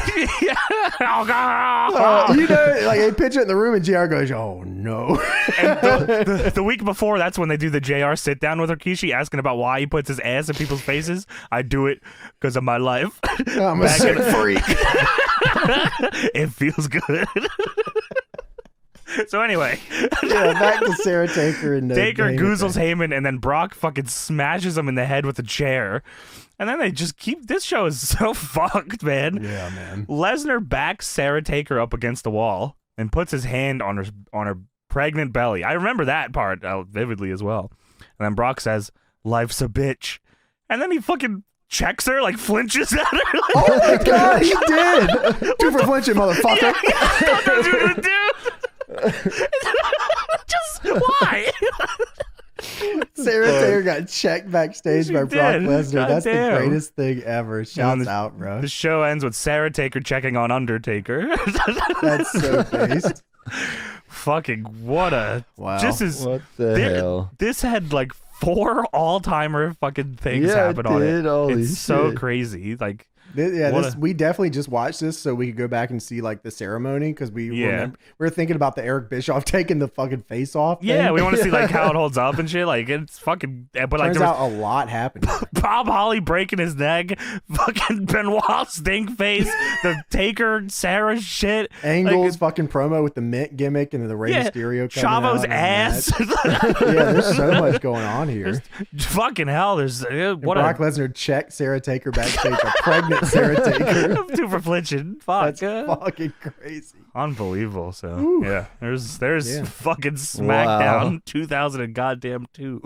Oh god. You know, like they pitch it in the room and JR goes, oh no. And the week before, that's when they do the JR sit down with Rikishi, asking about why he puts his ass in people's faces. I do it because of my life. I'm a sick freak. It feels good. So anyway, Yeah, back to Sarah Taker and Taker Heyman goozles thing. Heyman, and then Brock fucking smashes him in the head with a chair. And then they just keep. This show is so fucked, man. Yeah, man. Lesnar backs Sarah Taker up against the wall and puts his hand on her pregnant belly. I remember that part vividly as well. And then Brock says, "Life's a bitch," and then he fucking checks her, like flinches at her. Oh my god, he did. 2 for flinching, motherfucker. Just why? Sarah Taker got checked backstage She by Brock did. Lesnar. That's Goddamn. the greatest thing ever. Shouts out, bro. The show ends with Sarah Taker checking on Undertaker. That's so based. Fucking what a Wow. This is What the hell? This had like 4 all-timer fucking things Yeah, happen it on it. did. Holy It's so shit. crazy. Like Yeah, we definitely just watched this so we could go back and see like the ceremony because we were thinking about the Eric Bischoff taking the fucking face off. yeah, thing. we want to see like how it holds up and shit. Like it's fucking. But like Turns there was out a lot happened. Bob Holly breaking his neck, fucking Benoit stink face, the Taker Sarah shit, Angle's like, fucking promo with the mint gimmick and the Rey Mysterio coming Chavo's out and ass. that. Yeah, there's so much going on here. Fucking hell, there's And what Brock a Lesnar checked Sarah Taker backstage, a pregnant Sarah Taker. 2 for flinching. Fuck. That's fucking crazy. Unbelievable. So Whew. yeah, there's Yeah. fucking SmackDown Wow. 2000 and goddamn 2.